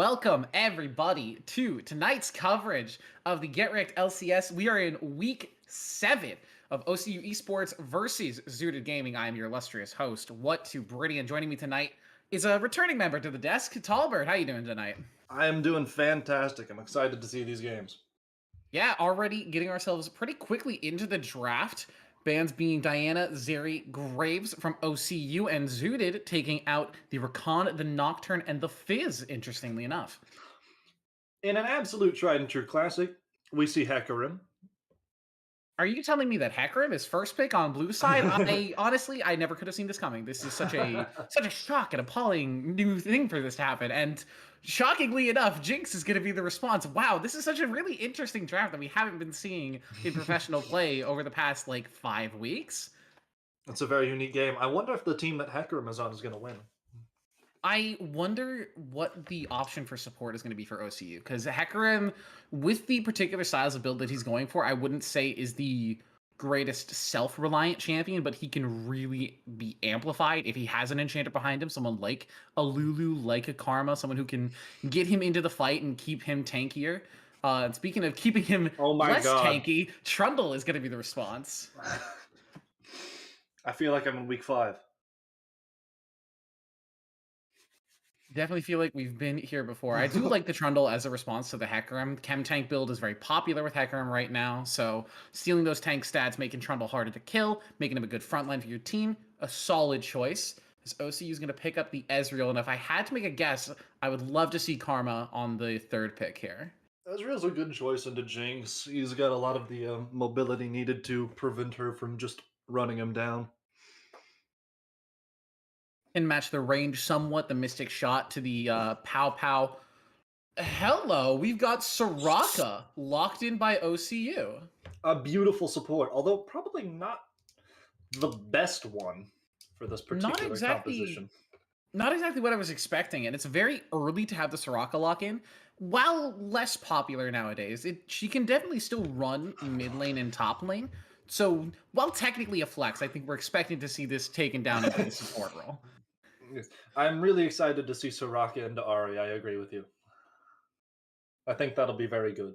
Welcome, everybody, to tonight's coverage of the GRLCS. We are in week 7 of OCU Esports versus Zooted Gaming. I am your illustrious host, What to Britty, and joining me tonight is a returning member to the desk, Talbert. How you doing tonight? I am doing fantastic. I'm excited to see these games. Yeah, already getting ourselves pretty quickly into the draft. Bands being Diana, Zeri, Graves from OCU, and Zooted taking out the Rakan, the Nocturne, and the Fizz, interestingly enough. In an absolute tried and true classic, we see Hecarim. Are you telling me that Hecarim is first pick on blue side? I honestly, I never could have seen this coming. This is such a shock and appalling new thing for this to happen. And shockingly enough, Jinx is going to be the response. Wow, this is such a really interesting draft that we haven't been seeing in professional play over the past like 5 weeks. It's a very unique game. I wonder if the team that Hecarim is on is going to win. I wonder what the option for support is going to be for OCU, because Hecarim, with the particular styles of build that he's going for, I wouldn't say is the greatest self-reliant champion, but he can really be amplified if he has an enchanter behind him, someone like a Lulu, like a Karma, someone who can get him into the fight and keep him tankier. And speaking of keeping him Oh my less God. tanky, Trundle is going to be the response. I feel like I'm in week 5. Definitely feel like we've been here before. I do like the Trundle as a response to the Hecarim. Chem Tank build is very popular with Hecarim right now, so stealing those tank stats, making Trundle harder to kill, making him a good frontline for your team, a solid choice. This OCU is going to pick up the Ezreal, and if I had to make a guess, I would love to see Karma on the 3rd pick here. Ezreal's a good choice into Jinx. He's got a lot of the mobility needed to prevent her from just running him down. Can match the range somewhat, the Mystic Shot to the Pow Pow. Hello, we've got Soraka locked in by OCU. A beautiful support, although probably not the best one for this particular composition. Not exactly what I was expecting, and it's very early to have the Soraka lock in. While less popular nowadays, she can definitely still run mid lane and top lane. So while technically a flex, I think we're expecting to see this taken down into the support role. I'm really excited to see Soraka into Ahri. I agree with you. I think that'll be very good.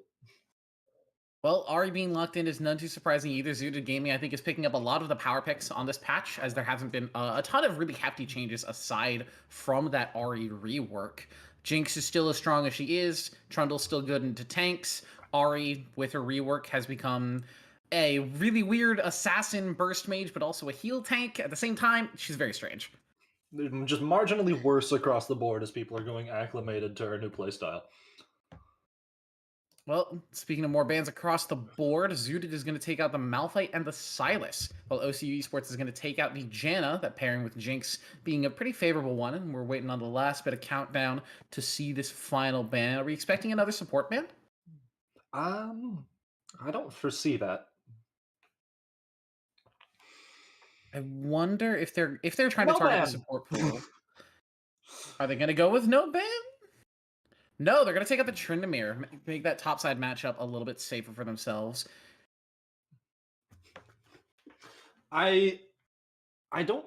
Well, Ahri being locked in is none too surprising either. Zooted Gaming, I think, is picking up a lot of the power picks on this patch, as there hasn't been a ton of really hefty changes aside from that Ahri rework. Jinx is still as strong as she is. Trundle's still good into tanks. Ahri, with her rework, has become a really weird assassin burst mage, but also a heal tank. At the same time, she's very strange. Just marginally worse across the board as people are going acclimated to her new playstyle. Well, speaking of more bans across the board, Zooted is going to take out the Malphite and the Silas, while OCU Esports is going to take out the Janna, that pairing with Jinx being a pretty favorable one, and we're waiting on the last bit of countdown to see this final ban. Are we expecting another support ban? I don't foresee that. I wonder if they're trying to No target ban. the support pool. Are they going to go with no ban? No, they're going to take out the Tryndamere, make that topside matchup a little bit safer for themselves. I don't.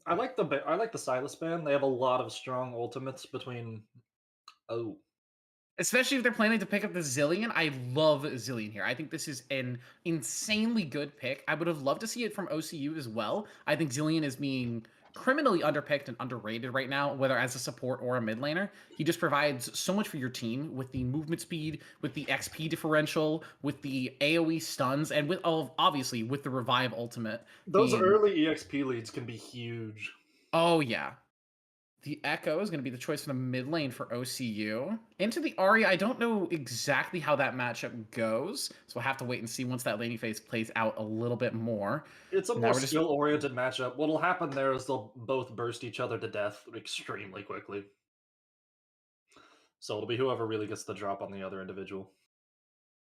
I like the Silas ban. They have a lot of strong ultimates between. Oh, Especially if they're planning to pick up the Zillion. I love Zillion here. I think this is an insanely good pick. I would have loved to see it from OCU as well. I think Zillion is being criminally underpicked and underrated right now, whether as a support or a mid laner. He just provides so much for your team with the movement speed, with the XP differential, with the AoE stuns, and with obviously with the revive ultimate. those early EXP leads can be huge. Oh yeah. The Echo is going to be the choice for the mid lane for OCU. Into the Ahri, I don't know exactly how that matchup goes, so we'll have to wait and see once that laning phase plays out a little bit more. It's a more skill-oriented matchup. What'll happen there is they'll both burst each other to death extremely quickly. So it'll be whoever really gets the drop on the other individual.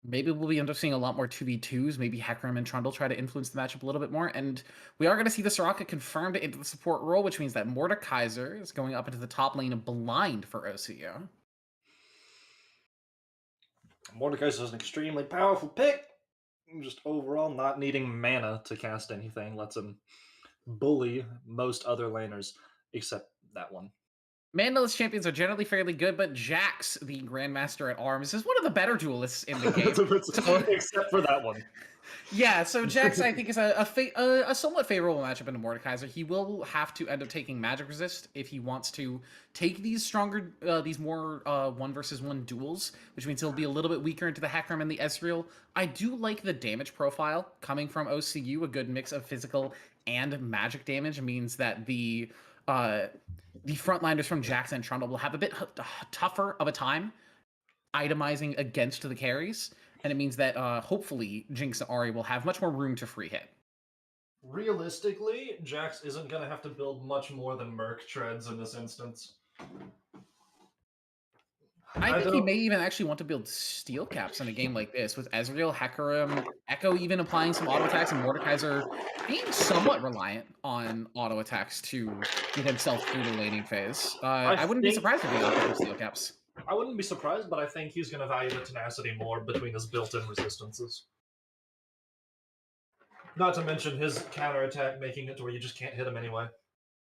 Maybe we'll be end up seeing a lot more 2v2s. Maybe Hecarim and Trundle try to influence the matchup a little bit more. And we are going to see the Soraka confirmed into the support role, which means that Mordekaiser is going up into the top lane blind for OCU. Mordekaiser is an extremely powerful pick. Just overall not needing mana to cast anything lets him bully most other laners except that one. Manaless champions are generally fairly good, but Jax, the Grandmaster at Arms, is one of the better duelists in the game. So Except for that one. yeah, so Jax I think is a somewhat favorable matchup into Mordekaiser. He will have to end up taking Magic Resist if he wants to take these stronger, these more one versus one duels, which means he'll be a little bit weaker into the Hecarim and the Ezreal. I do like the damage profile coming from OCU. A good mix of physical and magic damage means that the frontliners from Jax and Trundle will have a bit tougher of a time itemizing against the carries, and it means that hopefully Jinx and Ahri will have much more room to free hit. Realistically, Jax isn't going to have to build much more than Merc treads in this instance. I I think he don't. may even actually want to build steel caps in a game like this, with Ezreal, Hecarim, Echo even applying some auto attacks, and Mordekaiser being somewhat reliant on auto attacks to get himself through the laning phase. I I wouldn't be think surprised if he opted for steel caps. I wouldn't be surprised, but I think he's going to value the tenacity more between his built-in resistances. Not to mention his counterattack making it to where you just can't hit him anyway.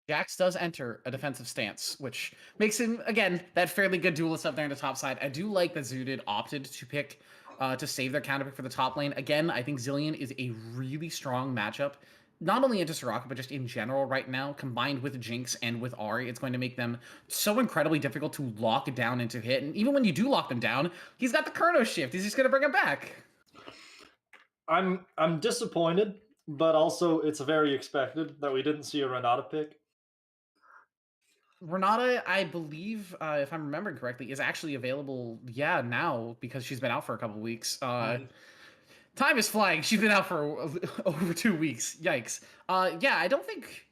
Jax does enter a defensive stance, which makes him, again, that fairly good duelist up there on the top side. I do like that Zooted opted to pick to save their counterpick for the top lane. Again, I think Zillion is a really strong matchup, not only into Soraka, but just in general right now, combined with Jinx and with Ahri. It's going to make them so incredibly difficult to lock down into hit. And even when you do lock them down, he's got the Chrono Shift. He's just going to bring him back. I'm disappointed, but also it's very expected that we didn't see a Renata pick. Renata, I believe, if I'm remembering correctly, is actually available, yeah, now because she's been out for a couple weeks. Time is flying. She's been out for over 2 weeks. Yikes. Yeah, I don't think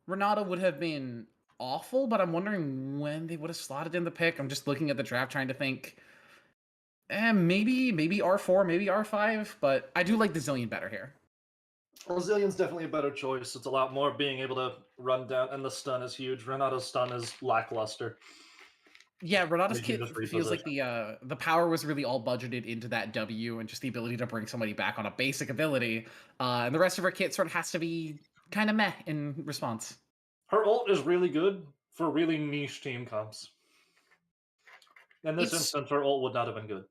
Renata would have been awful, but I'm wondering when they would have slotted in the pick. I'm just looking at the draft, trying to think. Maybe R4, maybe R5, but I do like the Zillion better here. Well, Zillion's definitely a better choice. It's a lot more being able to run down, and the stun is huge. Renata's stun is lackluster. Yeah, Renata's You can kit just feels like reposition. the power was really all budgeted into that W and just the ability to bring somebody back on a basic ability. And the rest of her kit sort of has to be kind of meh in response. Her ult is really good for really niche team comps. In this It's instance, her ult would not have been good.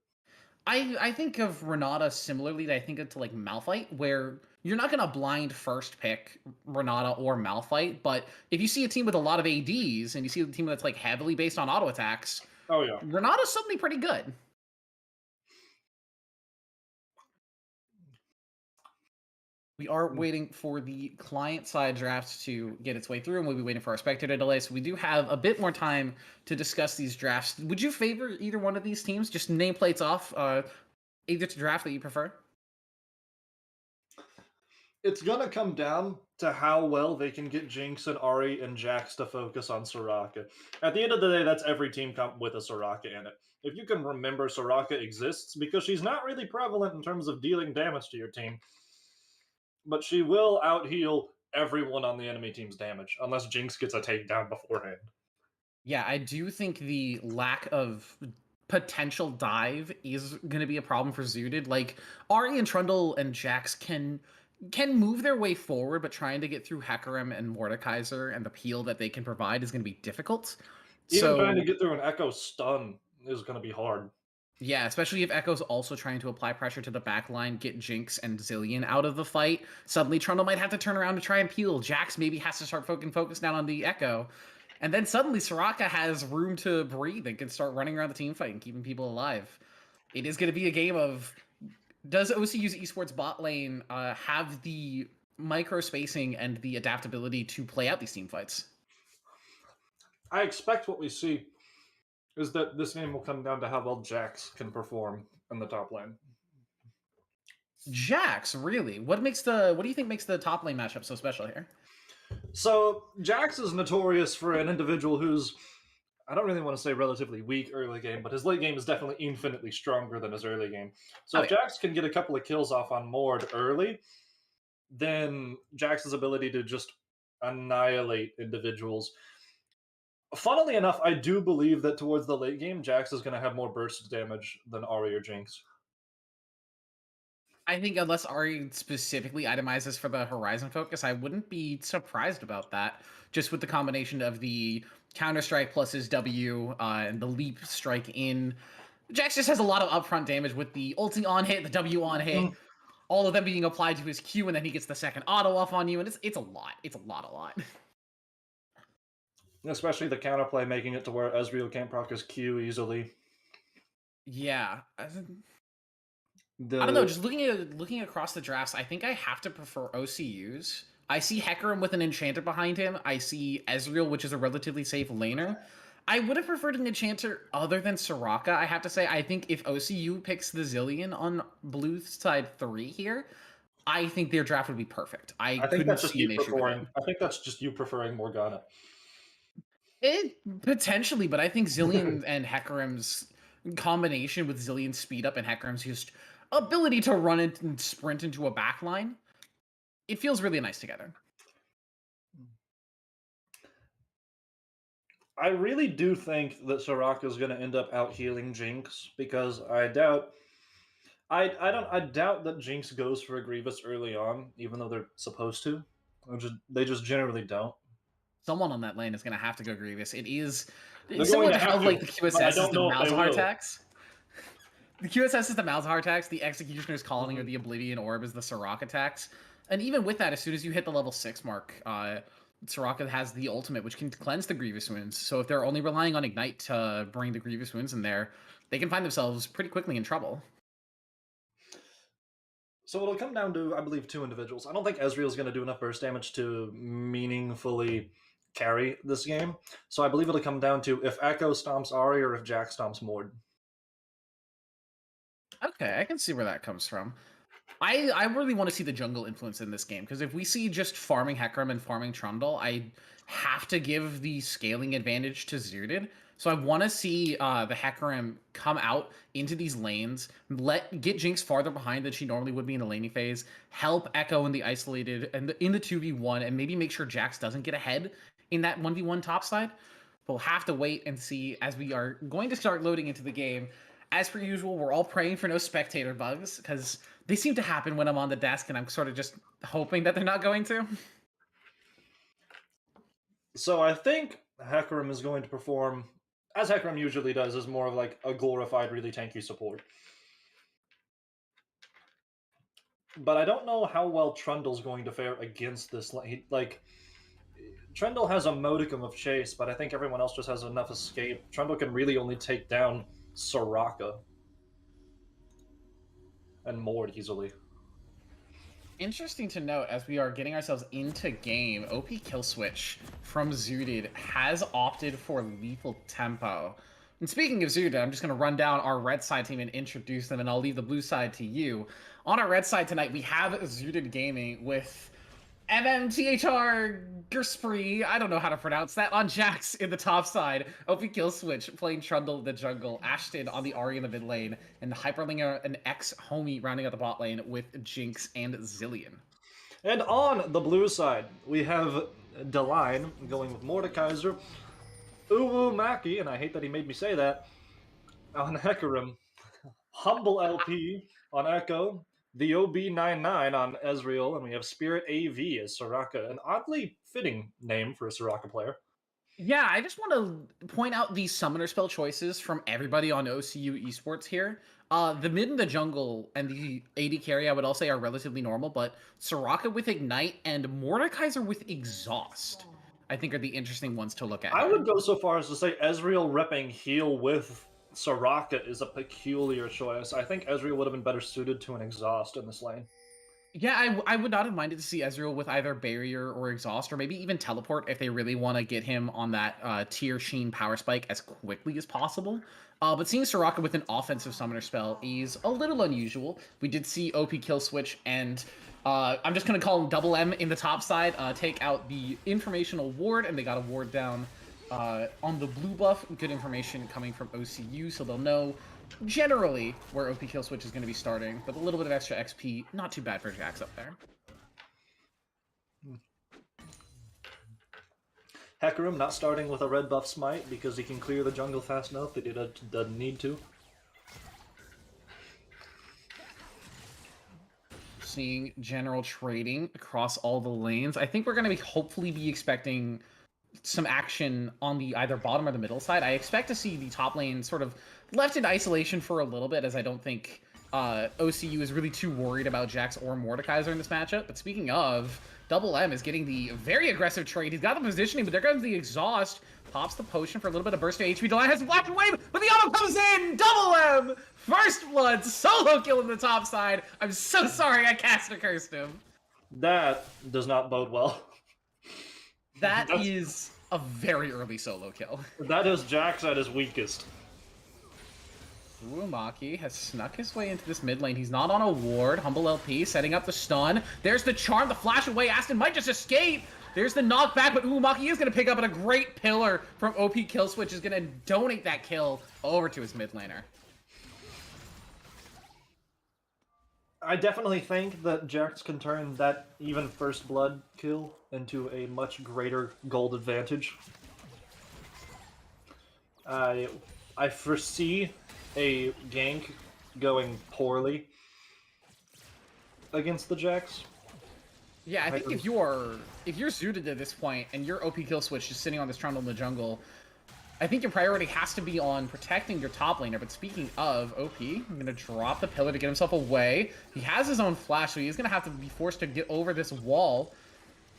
I think of Renata similarly to I think to like Malphite, where you're not gonna blind first pick Renata or Malphite, but if you see a team with a lot of ADs and you see a team that's like heavily based on auto attacks, Oh yeah. Renata's suddenly pretty good. We are waiting for the client side draft to get its way through, and we'll be waiting for our spectator delay. So we do have a bit more time to discuss these drafts. Would you favor either one of these teams? Just nameplates off, either to draft that you prefer. It's gonna come down to how well they can get Jinx and Ahri and Jax to focus on Soraka. At the end of the day, that's every team comp with a Soraka in it. If you can remember Soraka exists, because she's not really prevalent in terms of dealing damage to your team, but she will out heal everyone on the enemy team's damage, unless Jinx gets a takedown beforehand. Yeah, I do think the lack of potential dive is going to be a problem for Zooted. Like Ari and Trundle and Jax can move their way forward, but trying to get through Hecarim and Mordekaiser and the peel that they can provide is going to be difficult. Even trying to So get through an Echo stun is going to be hard. yeah, especially if Echo's also trying to apply pressure to the back line, get Jinx and Zillion out of the fight. Suddenly Trundle might have to turn around to try and peel. Jax maybe has to start focus down on the Echo. And then suddenly Soraka has room to breathe and can start running around the team fight and keeping people alive. It is going to be a game of, does OCU's Esports bot lane have the micro spacing and the adaptability to play out these team fights? I expect what we see is that this game will come down to how well Jax can perform in the top lane. Jax, really? What do you think makes the top lane matchup so special here? So Jax is notorious for an individual who's, I don't really want to say relatively weak early game, but his late game is definitely infinitely stronger than his early game. So Oh if yeah. Jax can get a couple of kills off on Mord early, then Jax's ability to just annihilate individuals. Funnily enough, I do believe that towards the late game, Jax is going to have more burst damage than Ahri or Jinx. I think unless Ari specifically itemizes for the Horizon focus, I wouldn't be surprised about that. Just with the combination of the Counter Strike plus his W, and the leap strike in. Jax just has a lot of upfront damage with the ulti on hit, the W on hit, Mm, all of them being applied to his Q, and then he gets the second auto off on you, and it's a lot. It's a lot. especially the counterplay making it to where Ezreal can't proc his Q easily. Yeah. I don't know. The Just looking across the drafts, I think I have to prefer OCUs. I see Hecarim with an Enchanter behind him. I see Ezreal, which is a relatively safe laner. I would have preferred an Enchanter other than Soraka. I have to say, I think if OCU picks the Zillion on blue side 3 here, I think their draft would be perfect. I I think couldn't that's just see you an issue with it. preferring. I think that's just you preferring Morgana. It potentially, but I think Zillion and Hecarim's combination with Zillion's speed up and Hecarim's just ability to run it and sprint into a backline, it feels really nice together. I really do think that Soraka is going to end up out healing Jinx because I doubt. I doubt that Jinx goes for a Grievous early on, even though they're supposed to. They just generally don't. Someone on that lane is going to have to go Grievous. They're It's going similar to to how have like to, the but I QSS is don't the know if they Malzahar will. tax. The QSS is the Malzahar tax, the Executioner's Calling or Mhm. the Oblivion Orb is the Soraka tax. And even with that, as soon as you hit the level 6 mark, Soraka has the ultimate, which can cleanse the Grievous Wounds. So if they're only relying on Ignite to bring the Grievous Wounds in there, they can find themselves pretty quickly in trouble. So it'll come down to, I believe, two individuals. I don't think Ezreal's going to do enough burst damage to meaningfully carry this game. So I believe it'll come down to if Echo stomps Ahri or if Jack stomps Mord. Okay, I can see where that comes from. I really want to see the jungle influence in this game because if we see just farming Hecarim and farming Trundle, I have to give the scaling advantage to Zooted. So I want to see the Hecarim come out into these lanes, get Jinx farther behind than she normally would be in the laning phase, help Echo in the isolated and in the 2v1, and maybe make sure Jax doesn't get ahead in that 1v1 top side. We'll have to wait and see as we are going to start loading into the game. As per usual, we're all praying for no spectator bugs because they seem to happen when I'm on the desk, and I'm sort of just hoping that they're not going to. So I think Hecarim is going to perform, as Hecarim usually does, as more of like a glorified, really tanky support. But I don't know how well Trundle's going to fare against this. Like, Trundle has a modicum of chase, but I think everyone else just has enough escape. Trundle can really only take down Soraka and Mord easily. Interesting to note, as we are getting ourselves into game, OP Kill Switch from Zooted has opted for Lethal Tempo. And speaking of Zooted, I'm just going to run down our red side team and introduce them, and I'll leave the blue side to you. On our red side tonight, we have Zooted Gaming with MMTHR Gerspri, I don't know how to pronounce that, on Jax in the top side, OP Kill Switch playing Trundle in the jungle, Ashton on the Ahri in the mid lane, and Hyperlinger and X-Homie rounding out the bot lane with Jinx and Zillion. And on the blue side, we have Deline going with Mordekaiser, Uwu Maki, and I hate that he made me say that, on Hecarim, Humble LP on Echo, the OB99 on Ezreal, and we have Spirit AV as Soraka, an oddly fitting name for a Soraka player. Yeah, I just want to point out the summoner spell choices from everybody on OCU Esports here. The mid and the jungle and the AD carry, I would all say, are relatively normal, but Soraka with Ignite and Mordekaiser with Exhaust, I think, are the interesting ones to look at I here. would go so far as to say Ezreal repping heal with Soraka is a peculiar choice. I think Ezreal would have been better suited to an exhaust in this lane. Yeah, I would not have minded to see Ezreal with either Barrier or Exhaust, or maybe even Teleport if they really want to get him on that tier Sheen power spike as quickly as possible. But seeing Soraka with an offensive summoner spell is a little unusual. We did see OP Kill Switch and I'm just going to call him Double M in the top side, take out the informational ward, and they got a ward down on the blue buff. Good information coming from OCU, so they'll know generally where OP Kill Switch is going to be starting, but a little bit of extra XP, not too bad for Jax up there. Hecarim not starting with a red buff smite because he can clear the jungle fast enough that he doesn't need to. Seeing general trading across all the lanes. I think we're going to hopefully be expecting some action on the either bottom or the middle side. I expect to see the top lane sort of left in isolation for a little bit, as I don't think OCU is really too worried about Jax or Mordekaiser in this matchup. But speaking of, Double M is getting the very aggressive trade. He's got the positioning, but there comes the exhaust. Pops the potion for a little bit of burst of HP. Delight has a flash and wave, but the auto comes in! Double M! First blood, solo kill in the top side. I'm so sorry I cast a cursed him. That does not bode well. That is a very early solo kill. That is Jax at his weakest. Uumaki has snuck his way into this mid lane. He's not on a ward. Humble LP setting up the stun. There's the charm, the flash away. Aston might just escape. There's the knockback, but Uumaki is going to pick up, and a great pillar from OP Killswitch is going to donate that kill over to his mid laner. I definitely think that Jax can turn that even first blood kill into a much greater gold advantage. I foresee a gank going poorly against the Jax. Yeah, I think if you're Zooted at this point and your OP Killswitch just sitting on this trundle in the jungle, I think your priority has to be on protecting your top laner. But speaking of OP, I'm going to drop the pillar to get himself away. He has his own flash, so he's going to have to be forced to get over this wall.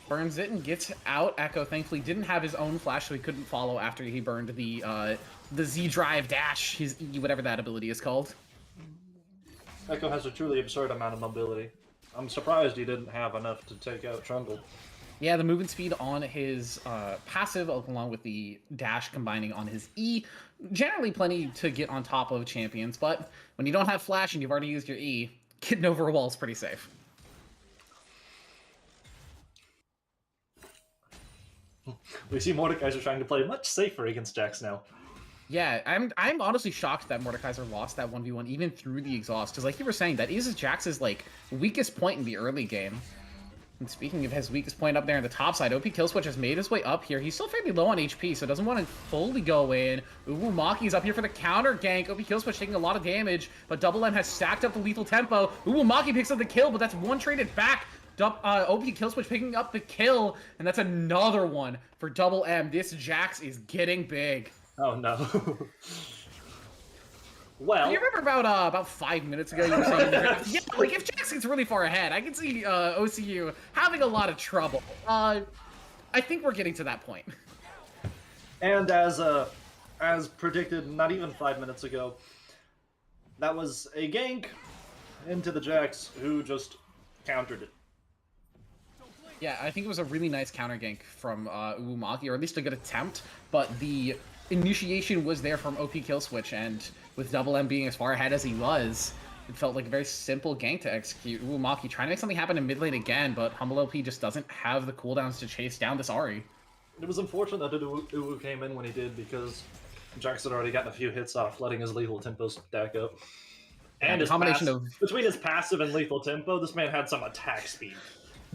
Burns it and gets out. Echo thankfully didn't have his own flash, so he couldn't follow after he burned the Z drive dash, his E, whatever that ability is called. Echo has a truly absurd amount of mobility. I'm surprised he didn't have enough to take out Trundle. Yeah, the movement speed on his passive, along with the dash combining on his E, generally plenty to get on top of champions, but when you don't have flash and you've already used your E, getting over a wall is pretty safe. We see Mordekaiser trying to play much safer against Jax now. Yeah, I'm honestly shocked that Mordekaiser lost that 1v1 even through the exhaust, because like you were saying, that is Jax's like weakest point in the early game. And speaking of his weakest point up there in the top side, OP Killswitch has made his way up here. He's still fairly low on HP, so doesn't want to fully go in. Uwumaki's up here for the counter gank. OP Killswitch taking a lot of damage, but Double M has stacked up the lethal tempo. Uwumaki picks up the kill, but that's one traded back. OP Killswitch picking up the kill, and that's another one for Double M. This Jax is getting big. Oh no. Well, you remember about 5 minutes ago you were saying, yeah, like if Jax gets really far ahead, I can see OCU having a lot of trouble. I think we're getting to that point. And as predicted, not even 5 minutes ago, that was a gank into the Jax who just countered it. Yeah, I think it was a really nice counter gank from Uumaki, or at least a good attempt, but the initiation was there from OP Killswitch, and with Double M being as far ahead as he was, it felt like a very simple gank to execute. Uumaki trying to make something happen in mid lane again, but Humble LP just doesn't have the cooldowns to chase down this Ahri. It was unfortunate that Uwu came in when he did, because Jax had already gotten a few hits off, letting his lethal tempo stack up. And his combination of between his passive and lethal tempo, this man had some attack speed.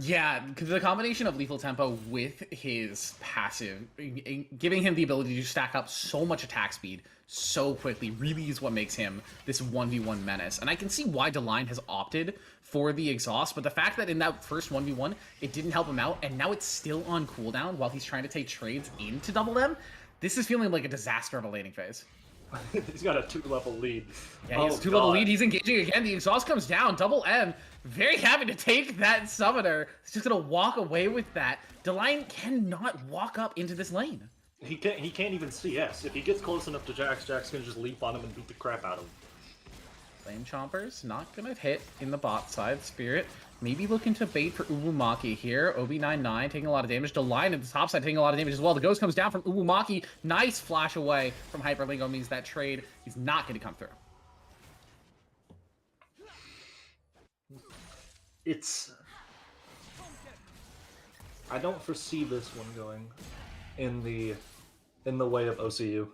Yeah, because the combination of lethal tempo with his passive, giving him the ability to stack up so much attack speed so quickly, really is what makes him this 1v1 menace. And I can see why Deline has opted for the exhaust, but the fact that in that first 1v1, it didn't help him out, and now it's still on cooldown while he's trying to take trades into Double M, this is feeling like a disaster of a laning phase. He's got a 2-level lead. Yeah, he has a 2-level lead. He's engaging again. The exhaust comes down. Double M, very happy to take that summoner. He's just going to walk away with that. Deline cannot walk up into this lane. He can't even CS. If he gets close enough to Jax, Jax can just leap on him and beat the crap out of him. Flame Chompers not going to hit in the bot side. Spirit maybe looking to bait for Uwumaki here. OB99 taking a lot of damage. Deline at the top side taking a lot of damage as well. The ghost comes down from Uwumaki. Nice flash away from Hyperlingo means that trade is not going to come through. I don't foresee this one going in the way of OCU.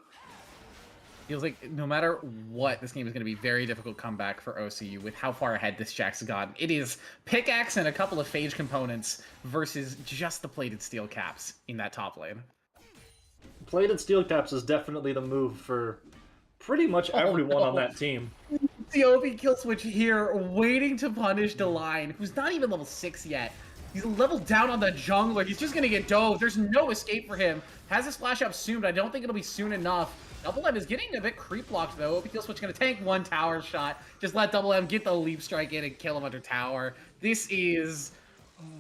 Feels like no matter what, this game is going to be very difficult comeback for OCU with how far ahead this Jax has gotten. It is pickaxe and a couple of phage components versus just the plated steel caps in that top lane. Plated steel caps is definitely the move for pretty much everyone on that team. The OP Killswitch here waiting to punish Deline, who's not even level 6 yet. He's leveled down on the jungler. He's just gonna get dove. There's no escape for him. Has his flash up soon, but I don't think it'll be soon enough. Double M is getting a bit creep locked though. OP Killswitch gonna tank one tower shot. Just let Double M get the leap strike in and kill him under tower. This is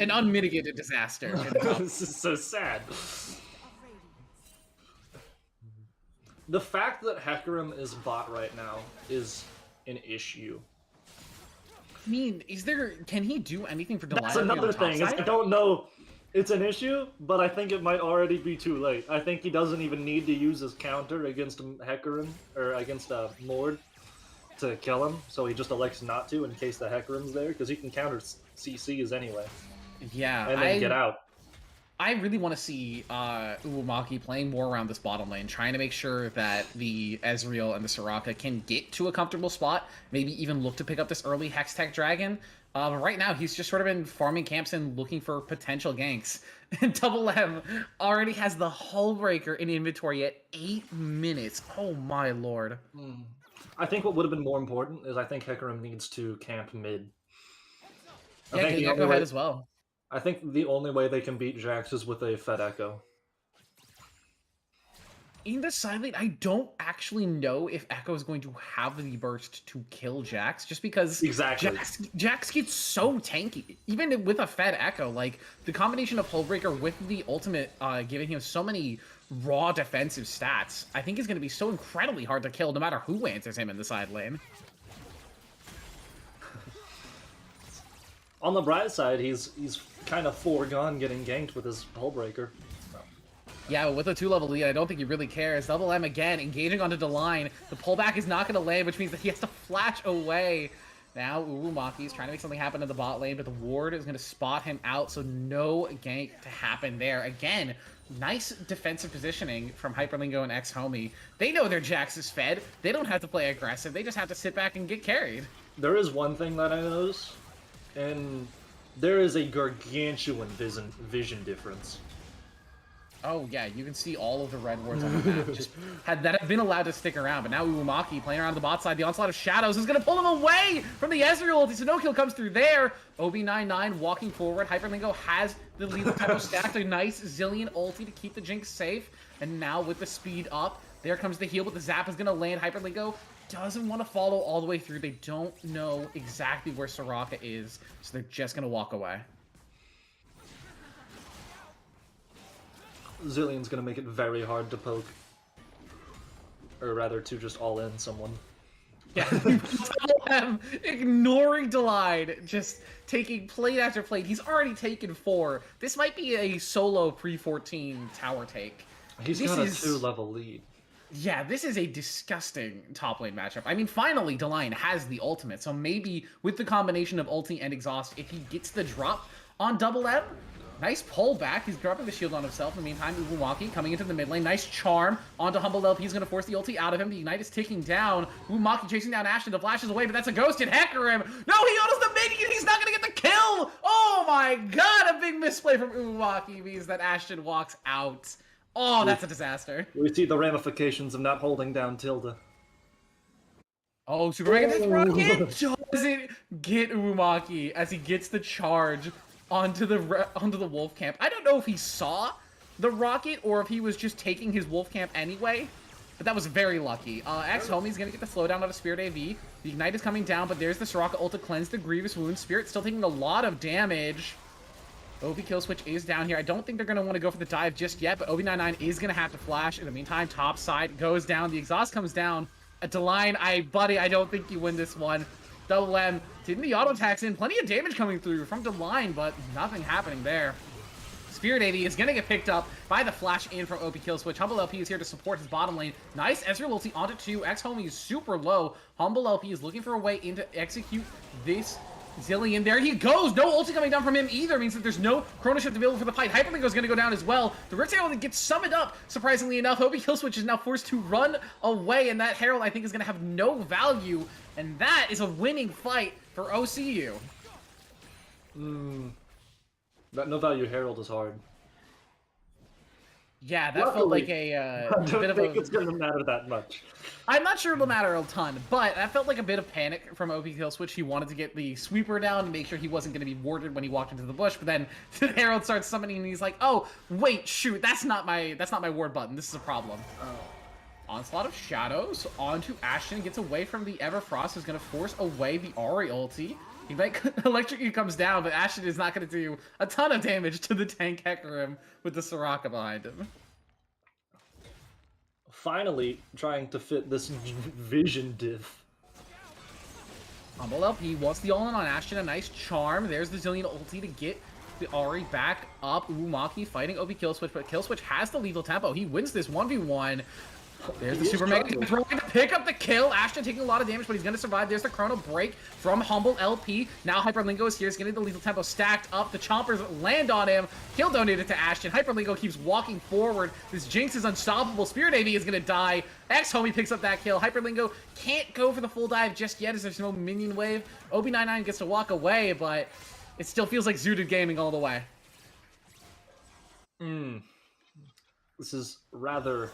an unmitigated disaster. This is so sad. The fact that Hecarim is bot right now is an issue. I mean, can he do anything for Delilah? That's another thing. I don't know. It's an issue, but I think it might already be too late. I think he doesn't even need to use his counter against Hecarim, or against Mord, to kill him, so he just elects not to in case the Hecarim's there, because he can counter CCs anyway. Yeah, and then get out. I really want to see Uwamaki playing more around this bottom lane, trying to make sure that the Ezreal and the Soraka can get to a comfortable spot, maybe even look to pick up this early Hextech Dragon. But right now, he's just sort of been farming camps and looking for potential ganks. And Double M already has the Hullbreaker in inventory at 8 minutes. Oh my lord. I think what would have been more important is I think Hecarim needs to camp mid. Yeah, go ahead as well. I think the only way they can beat Jax is with a Fed Echo. In the side lane, I don't actually know if Echo is going to have the burst to kill Jax, just because Jax gets so tanky. Even with a Fed Echo, like, the combination of Hullbreaker with the ultimate giving him so many raw defensive stats, I think is going to be so incredibly hard to kill no matter who answers him in the side lane. On the bright side, he's kind of foregone getting ganked with his Hullbreaker. Yeah, with a 2-level lead, I don't think he really cares. Double M again, engaging onto the line. The pullback is not going to land, which means that he has to flash away. Now, Uwamaki is trying to make something happen in the bot lane, but the ward is going to spot him out, so no gank to happen there. Again, nice defensive positioning from Hyperlingo and X-Homie. They know their Jax is fed. They don't have to play aggressive. They just have to sit back and get carried. There is one thing that I noticed, and there is a gargantuan vision difference. Oh yeah, you can see all of the red wards on the map. Just had that have been allowed to stick around, but now Uwamaki playing around the bot side. The onslaught of shadows is going to pull him away from the Ezreal ulti, so no kill comes through there. OB99 walking forward. Hyperlingo has the lethal typo stacked. A nice Zillion ulti to keep the Jinx safe. And now with the speed up, there comes the heal, but the zap is going to land. Hyperlingo doesn't want to follow all the way through. They don't know exactly where Soraka is, so they're just going to walk away. Zillion's gonna make it very hard to poke. Or rather, to just all-in someone. Yeah, ignoring Delide, just taking plate after plate. He's already taken 4. This might be a solo pre-14 tower take. He's got a 2-level lead. Yeah, this is a disgusting top lane matchup. I mean, finally, Delion has the ultimate, so maybe with the combination of ulti and exhaust, if he gets the drop on Double M, nice pull back. He's dropping the shield on himself. In the meantime, Uwamaki coming into the mid lane. Nice charm onto Humble LP. He's going to force the ulti out of him. The Ignite is ticking down. Uwamaki chasing down Ashton. The flash is away, but that's a ghosted Hecarim. No, he autos the minion. He's not going to get the kill. Oh my god, a big misplay from Uwamaki means that Ashton walks out. Oh, that's a disaster. We see the ramifications of not holding down Tilda. Oh, Super Mega Rocket doesn't get Uwamaki as he gets the charge onto the wolf camp. I don't know if he saw the rocket or if he was just taking his wolf camp anyway, but that was very lucky. X-Homie's gonna get the slowdown out of Spirit AV. The Ignite is coming down, but there's the Soraka ult to cleanse the Grievous Wound. Spirit still taking a lot of damage. OB kill switch is down here. I don't think they're going to want to go for the dive just yet, but OB99 is going to have to flash. In the meantime, top side goes down. The exhaust comes down. Delion, buddy, I don't think you win this one. Double M didn't the auto attacks in. Plenty of damage coming through from Delion, but nothing happening there. Spirit AD is going to get picked up by the flash in from OP Kill Switch. Humble LP is here to support his bottom lane. Nice Ezreal ulti onto 2. X-Homie is super low. Humble LP is looking for a way in to execute this Zillion. There he goes. No ulti coming down from him either. Means that there's no Chrono Shift available for the fight. Hyperlink is going to go down as well. The Rift Herald gets summoned up, surprisingly enough. OP Kill Switch is now forced to run away, and that Herald, I think, is going to have no value. And that is a winning fight for OCU. That no value Herald is hard. Yeah, that felt like Luckily, a I bit don't of think a. it's going to matter that much. I'm not sure it'll matter a ton, but that felt like a bit of panic from OP Killswitch. He wanted to get the sweeper down and make sure he wasn't going to be warded when he walked into the bush. But then the Herald starts summoning, and he's like, "Oh, wait, shoot, that's not my ward button. This is a problem." Onslaught of Shadows onto Ashton, gets away from the Everfrost, who's going to force away the Ahri ulti. He might Electrocute comes down, but Ashton is not going to do a ton of damage to the tank Hecarim with the Soraka behind him. Finally, trying to fit this vision diff. Humble LP wants the all-in on Ashton, a nice charm. There's the Zillion ulti to get the Ahri back up. Umaki fighting OP Killswitch, but Killswitch has the lethal tempo. He wins this 1v1. There's the Super Mega trying to pick up the kill. Ashton taking a lot of damage, but he's going to survive. There's the Chrono Break from Humble LP. Now Hyperlingo is here. He's getting the lethal tempo stacked up. The Chompers land on him. He'll donate it to Ashton. Hyperlingo keeps walking forward. This Jinx is unstoppable. Spirit AV is going to die. X-Homie picks up that kill. Hyperlingo can't go for the full dive just yet as there's no minion wave. OB99 gets to walk away, but it still feels like Zooted Gaming all the way. This is rather...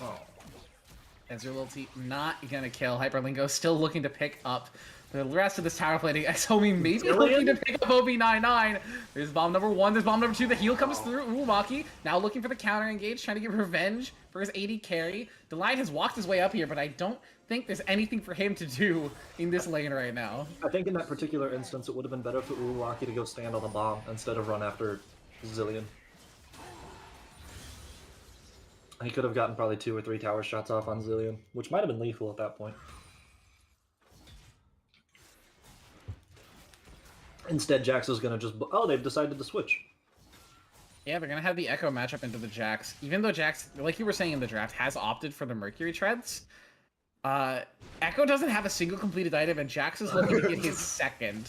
Oh. Ezreal ulti not gonna kill. Hyperlingo still looking to pick up the rest of this tower plating. X-Homie maybe looking to pick up OB99. There's bomb number 1, there's bomb number 2. The heal comes through. Umaki now looking for the counter engage, trying to get revenge for his AD carry. Delight has walked his way up here, but I don't think there's anything for him to do in this lane right now. I think in that particular instance, it would have been better for Uruaki to go stand on the bomb instead of run after Zillion. He could have gotten probably 2 or 3 tower shots off on Zillion, which might have been lethal at that point. Instead, Jax is going to just... Oh, they've decided to switch. Yeah, they're going to have the Echo matchup into the Jax. Even though Jax, like you were saying in the draft, has opted for the Mercury Treads, Echo doesn't have a single completed item, and Jax is looking to get his second.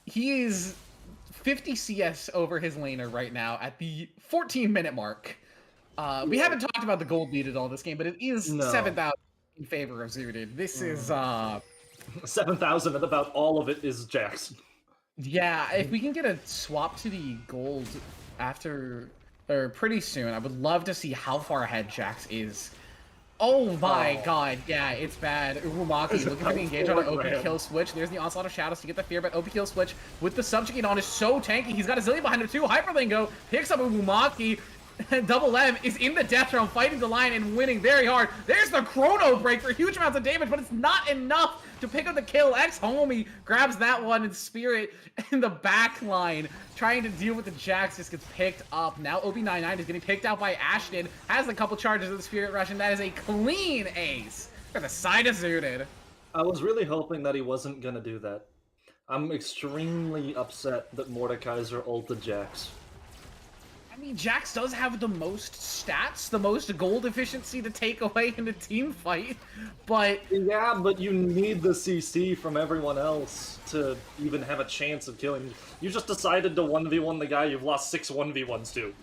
He is 50 CS over his laner right now at the 14-minute mark. We haven't talked about the gold lead at all this game, but it is 7,000 in favor of Zooted. This is 7,000, and about all of it is Jax. Yeah, if we can get a swap to the gold after or pretty soon, I would love to see how far ahead Jax is. Oh my god, yeah, it's bad. Urumaki looking for the engage on an OP kill switch. There's the Onslaught of Shadows to get the fear, but OP kill switch with the subjugate on is so tanky. He's got a Zillion behind him too. Hyperlingo picks up Urumaki. Double M is in the death realm, fighting the line and winning very hard. There's the Chrono Break for huge amounts of damage, but it's not enough to pick up the kill. X-Homie grabs that one, and Spirit in the back line trying to deal with the Jax just gets picked up. Now OB99 is getting picked out by Ashton, has a couple charges of the Spirit Rush, and that is a clean ace for the side of Zooted. I was really hoping that he wasn't going to do that. I'm extremely upset that Mordekaiser ulted Jax. I mean, Jax does have the most stats, the most gold efficiency to take away in a team fight, but... Yeah, but you need the CC from everyone else to even have a chance of killing. You just decided to 1v1 the guy you've lost 6 1v1s to.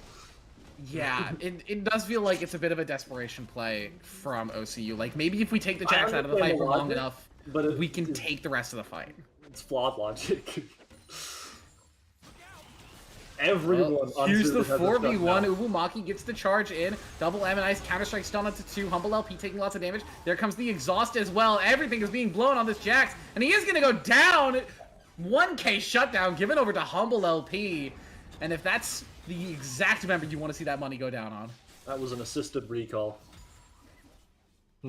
Yeah, it does feel like it's a bit of a desperation play from OCU. Like, maybe if we take the Jax out of the fight for long enough, but we can take the rest of the fight. It's flawed logic. Everyone here's the 4v1. Ubumaki gets the charge in. Double M and Ice Counter-Strike stun onto 2. Humble LP taking lots of damage. There comes the exhaust as well. Everything is being blown on this Jax, and he is going to go down. 1k shutdown given over to Humble LP. And if that's the exact member you want to see that money go down on. That was an assisted recall.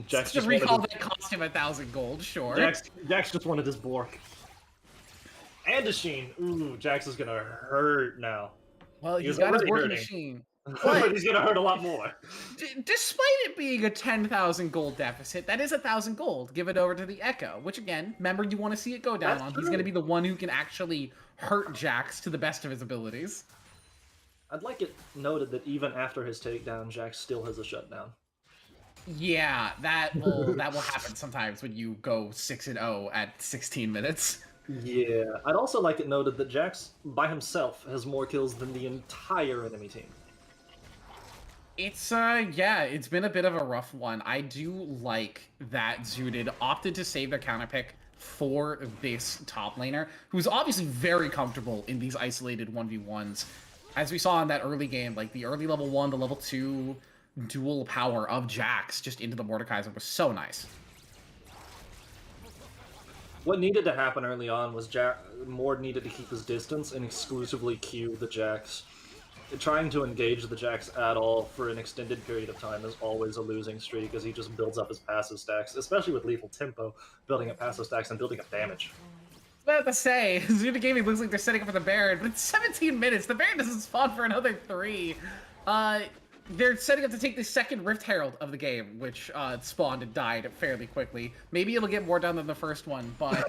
Jax just recall that cost him 1,000 gold, sure. Jax just wanted his Bork. And a Sheen. Ooh, Jax is gonna hurt now. Well, he's got his working machine. But he's gonna hurt a lot more. Despite it being a 10,000 gold deficit, that is 1,000 gold. Give it over to the Echo, which again, remember you want to see it go down on. He's gonna be the one who can actually hurt Jax to the best of his abilities. I'd like it noted that even after his takedown, Jax still has a shutdown. Yeah, that will happen sometimes when you go 6-0 at 16 minutes. Yeah, I'd also like it noted that Jax, by himself, has more kills than the entire enemy team. It's, yeah, it's been a bit of a rough one. I do like that Zooted opted to save their counter pick for this top laner, who's obviously very comfortable in these isolated 1v1s. As we saw in that early game, like the early level 1, the level 2 dual power of Jax just into the Mordekaiser was so nice. What needed to happen early on was Mord needed to keep his distance and exclusively Q the Jax. Trying to engage the Jax at all for an extended period of time is always a losing streak, as he just builds up his passive stacks, especially with lethal tempo, building up passive stacks and building up damage. About to say, Zooted Gaming looks like they're setting up for the Baron, but it's 17 minutes. The Baron doesn't spawn for another 3. They're setting up to take the second Rift Herald of the game, which spawned and died fairly quickly. Maybe it'll get more done than the first one, but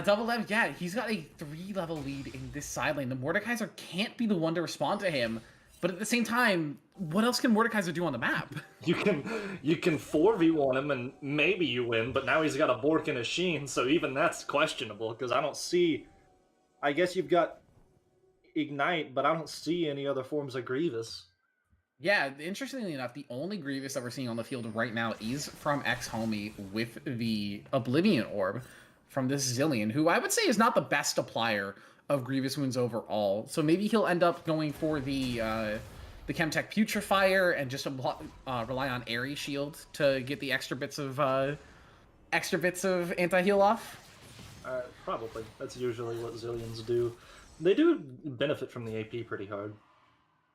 Double M, yeah, he's got a 3-level lead in this side lane. The Mordekaiser can't be the one to respond to him, but at the same time, what else can Mordekaiser do on the map? You can 4v1 him and maybe you win, but now he's got a Bork and a Sheen, so even that's questionable, because I don't see... I guess you've got Ignite, but I don't see any other forms of Grievous. Yeah, interestingly enough, the only Grievous that we're seeing on the field right now is from XVII with the Oblivion Orb from this Zilean, who I would say is not the best applier of Grievous wounds overall. So maybe he'll end up going for the Chemtech Putrefier and just rely on Airy Shield to get the extra bits of anti-heal off. Probably. That's usually what Zileans do. They do benefit from the AP pretty hard.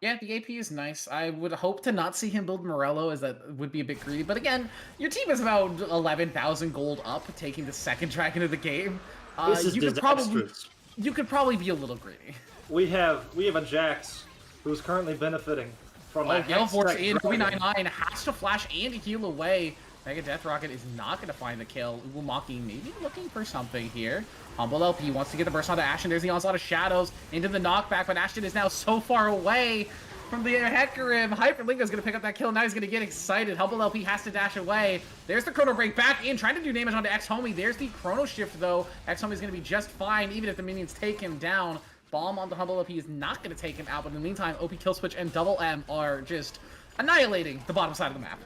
Yeah, the AP is nice. I would hope to not see him build Morello, as that would be a bit greedy. But again, your team is about 11,000 gold up, taking the second dragon of the game. This is disastrous. You could probably be a little greedy. We have a Jax who's currently benefiting from a Yellow Force in, OB99 has to flash and heal away. Mega Death Rocket is not going to find the kill. Uwumaki maybe looking for something here. Humble LP wants to get the burst onto Ashton. There's the onslaught of shadows into the knockback, but Ashton is now so far away from the Hecarim. Hyperlink is going to pick up that kill. Now he's going to get excited. Humble LP has to dash away. There's the Chrono Break back in, trying to do damage onto X-Homie. There's the Chrono Shift, though. X-Homie is going to be just fine, even if the minions take him down. Bomb on the Humble LP is not going to take him out, but in the meantime, OP Kill Switch and Double M are just annihilating the bottom side of the map.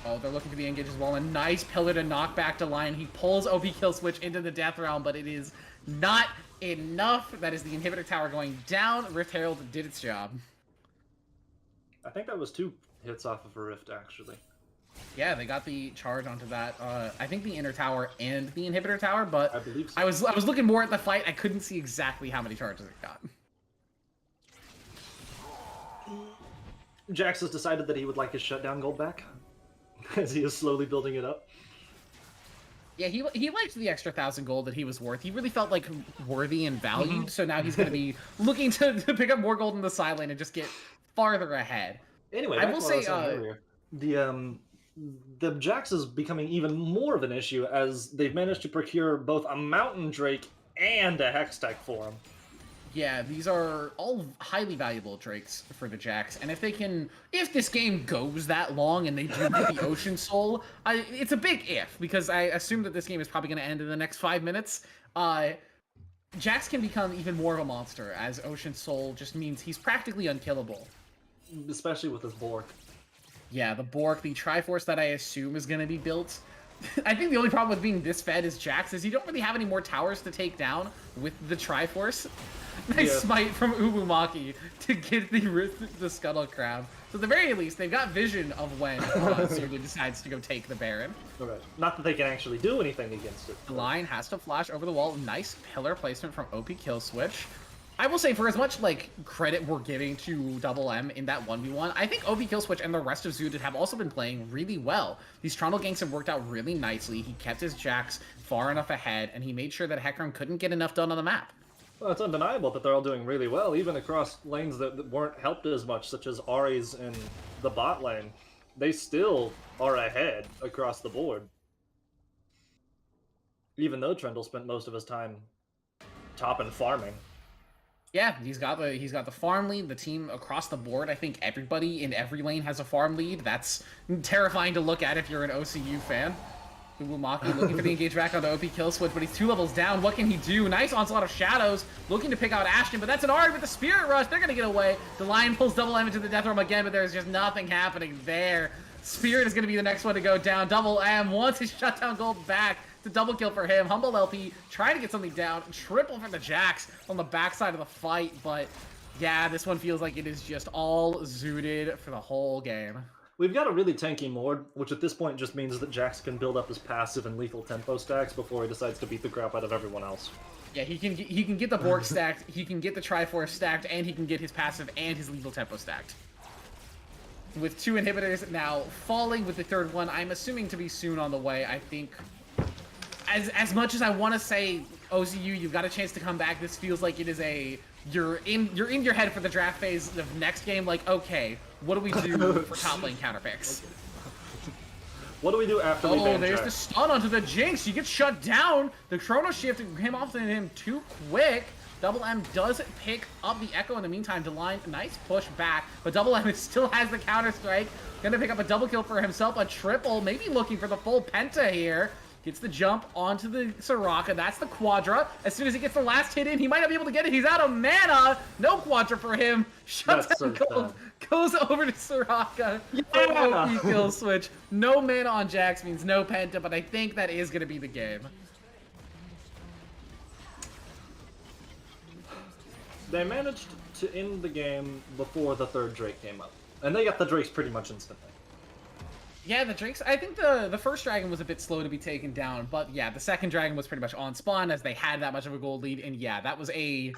Oh, they're looking for the engage as well. A nice pillar to knock back to Lion. He pulls OP Kill Switch into the Death Realm, but it is not enough. That is the inhibitor tower going down. Rift Herald did its job. I think that was 2 hits off of a Rift, actually. Yeah, they got the charge onto that. I think the inner tower and the inhibitor tower, but I believe so. I was looking more at the fight. I couldn't see exactly how many charges it got. Jax has decided that he would like his shutdown gold back, as he is slowly building it up. Yeah, he liked the extra 1,000 gold that he was worth. He really felt like worthy and valued, so now he's going to be looking to pick up more gold in the side lane and just get farther ahead. Anyway, I will say, earlier, the Jax is becoming even more of an issue, as they've managed to procure both a Mountain Drake and a Hextech for him. Yeah, these are all highly valuable Drakes for the Jax, and if this game goes that long and they do get the Ocean Soul, it's a big if, because I assume that this game is probably going to end in the next 5 minutes. Jax can become even more of a monster, as Ocean Soul just means he's practically unkillable. Especially with his Bork. Yeah, the Bork, the Triforce that I assume is going to be built. I think the only problem with being this fed as Jax is you don't really have any more towers to take down with the Triforce. Nice smite from Uwumaki to get the Scuttle Crab. So at the very least, they've got vision of when Zooted decides to go take the Baron. Okay. Not that they can actually do anything against it. The Lion has to flash over the wall. Nice pillar placement from OP Kill Switch. I will say, for as much credit we're giving to Double M in that 1v1, I think OP Kill Switch and the rest of Zooted have also been playing really well. These Trundle ganks have worked out really nicely. He kept his Jax far enough ahead, and he made sure that Hecarim couldn't get enough done on the map. Well, it's undeniable that they're all doing really well, even across lanes that weren't helped as much, such as Ahri's in the bot lane. They still are ahead across the board. Even though Trundle spent most of his time top and farming. Yeah, he's got the farm lead, the team across the board. I think everybody in every lane has a farm lead. That's terrifying to look at if you're an OCU fan. Uwumaki looking for the engage back on the OP Kill Switch, but he's 2 levels down. What can he do? Nice onslaught of shadows, looking to pick out Ashton, but that's an Ahri with the Spirit Rush. They're going to get away. The Lion pulls Double M into the Death Realm again, but there's just nothing happening there. Spirit is going to be the next one to go down. Double M wants his shutdown gold back. It's a double kill for him. Humble LP trying to get something down. Triple for the Jax on the backside of the fight, but yeah, this one feels like it is just all zooted for the whole game. We've got a really tanky Mord, which at this point just means that Jax can build up his passive and lethal tempo stacks before he decides to beat the crap out of everyone else. Yeah, he can get the Bork stacked, he can get the Triforce stacked, and he can get his passive and his lethal tempo stacked. With 2 inhibitors now falling with the 3rd one, I'm assuming to be soon on the way. I think, as much as I want to say OCU, you've got a chance to come back. This feels like it is a you're in your head for the draft phase of next game. Like, okay, what do we do for top lane counter picks? What do we do after we ban there's Jax? the stun onto the Jinx. He gets shut down. The Chrono Shift came off him too quick. Double M does pick up the Echo in the meantime to line. Nice push back, but Double M still has the counter strike. Gonna pick up a double kill for himself, a triple, maybe looking for the full penta here. Gets the jump onto the Soraka. That's the Quadra. As soon as he gets the last hit in, he might not be able to get it. He's out of mana. No Quadra for him. Shuts down Gold. Goes over to Soraka. Yeah. OP kill switch. No mana on Jax means no penta, but I think that is going to be the game. They managed to end the game before the 3rd Drake came up. And they got the Drakes pretty much instantly. Yeah, the Drakes, I think the first dragon was a bit slow to be taken down, but yeah, the 2nd dragon was pretty much on spawn as they had that much of a gold lead, and yeah, that was a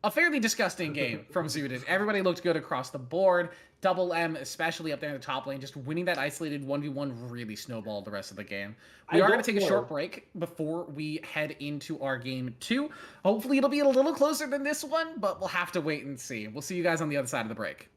fairly disgusting game from Zooted. Everybody looked good across the board. Double M, especially up there in the top lane, just winning that isolated 1v1 really snowballed the rest of the game. We are going to take a short break before we head into our game 2. Hopefully it'll be a little closer than this one, but we'll have to wait and see. We'll see you guys on the other side of the break.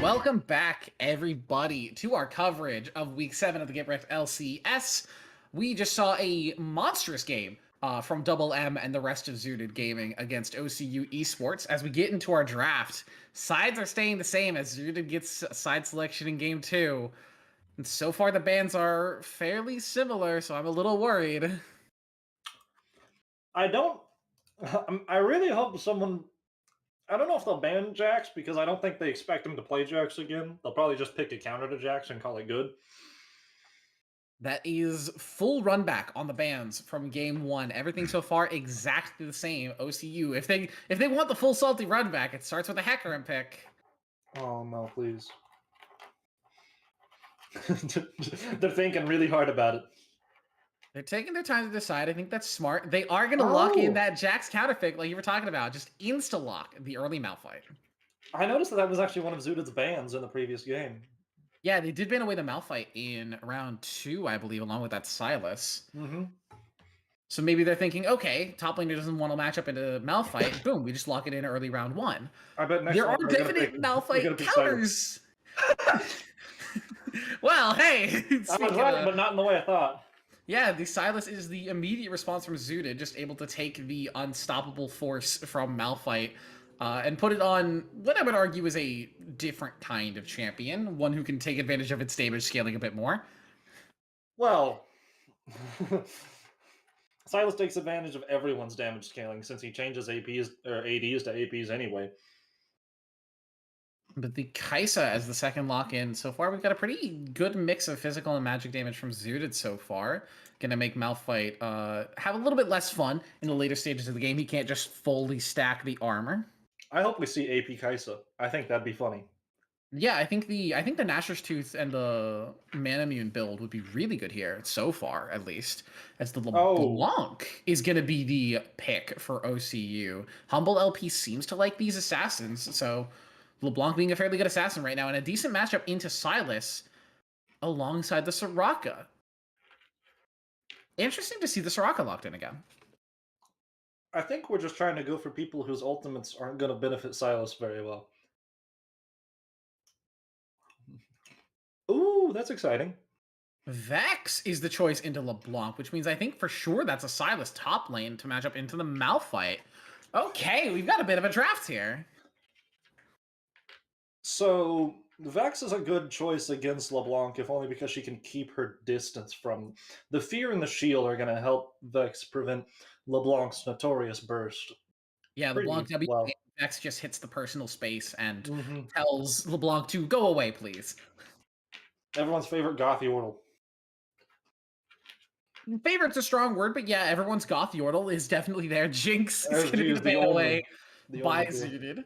Welcome back, everybody, to our coverage of Week 7 of the GRLCS. We just saw a monstrous game from Double M and the rest of Zooted Gaming against OCU Esports. As we get into our draft, sides are staying the same as Zooted gets side selection in Game 2. And so far, the bans are fairly similar, so I'm a little worried. I don't. I really hope someone. I don't know if they'll ban Jax because I don't think they expect him to play Jax again. They'll probably just pick a counter to Jax and call it good. That is full run back on the bans from Game 1. Everything so far exactly the same. OCU. If they want the full salty run back, it starts with a Hecarim pick. Oh no, please. They're thinking really hard about it. They're taking their time to decide. I think that's smart. They are going to lock in Oh. that Jax counter pick like you were talking about. Just insta-lock the early Malphite. I noticed that was actually one of Zooted's bans in the previous game. Yeah, they did ban away the Malphite in round 2, I believe, along with that Silas. Mm-hmm. So maybe they're thinking, okay, top laner doesn't want to match up into Malphite. Boom, we just lock it in early round 1. I bet next There round are they're gonna definite pick- Malphite counters. Well, hey, I was right, but not in the way I thought. Yeah, the Silas is the immediate response from Zooted, just able to take the unstoppable force from Malphite and put it on what I would argue is a different kind of champion, one who can take advantage of its damage scaling a bit more. Well, Silas takes advantage of everyone's damage scaling since he changes APs or ADs to APs anyway. But the Kaisa as the second lock-in, so far we've got a pretty good mix of physical and magic damage from Zooted so far. Gonna make Malphite have a little bit less fun in the later stages of the game. He can't just fully stack the armor. I hope we see AP Kaisa. I think that'd be funny. Yeah, I think the Nashor's Tooth and the Manamune build would be really good here, so far at least. As the LeBlanc is gonna be the pick for OCU. Humble LP seems to like these assassins, so LeBlanc being a fairly good assassin right now, and a decent matchup into Silas alongside the Soraka. Interesting to see the Soraka locked in again. I think we're just trying to go for people whose ultimates aren't going to benefit Silas very well. Ooh, that's exciting. Vex is the choice into LeBlanc, which means I think for sure that's a Silas top lane to match up into the Malphite. Okay, we've got a bit of a draft here. So Vex is a good choice against LeBlanc, if only because she can keep her distance from the fear and the shield are going to help Vex prevent LeBlanc's notorious burst. Yeah, LeBlanc W well. Vex just hits the personal space and tells LeBlanc to go away, please. Everyone's favorite goth Yordle. Favorite's a strong word, but yeah, everyone's goth Yordle is definitely there. Jinx is going to be the ban away by Zooted.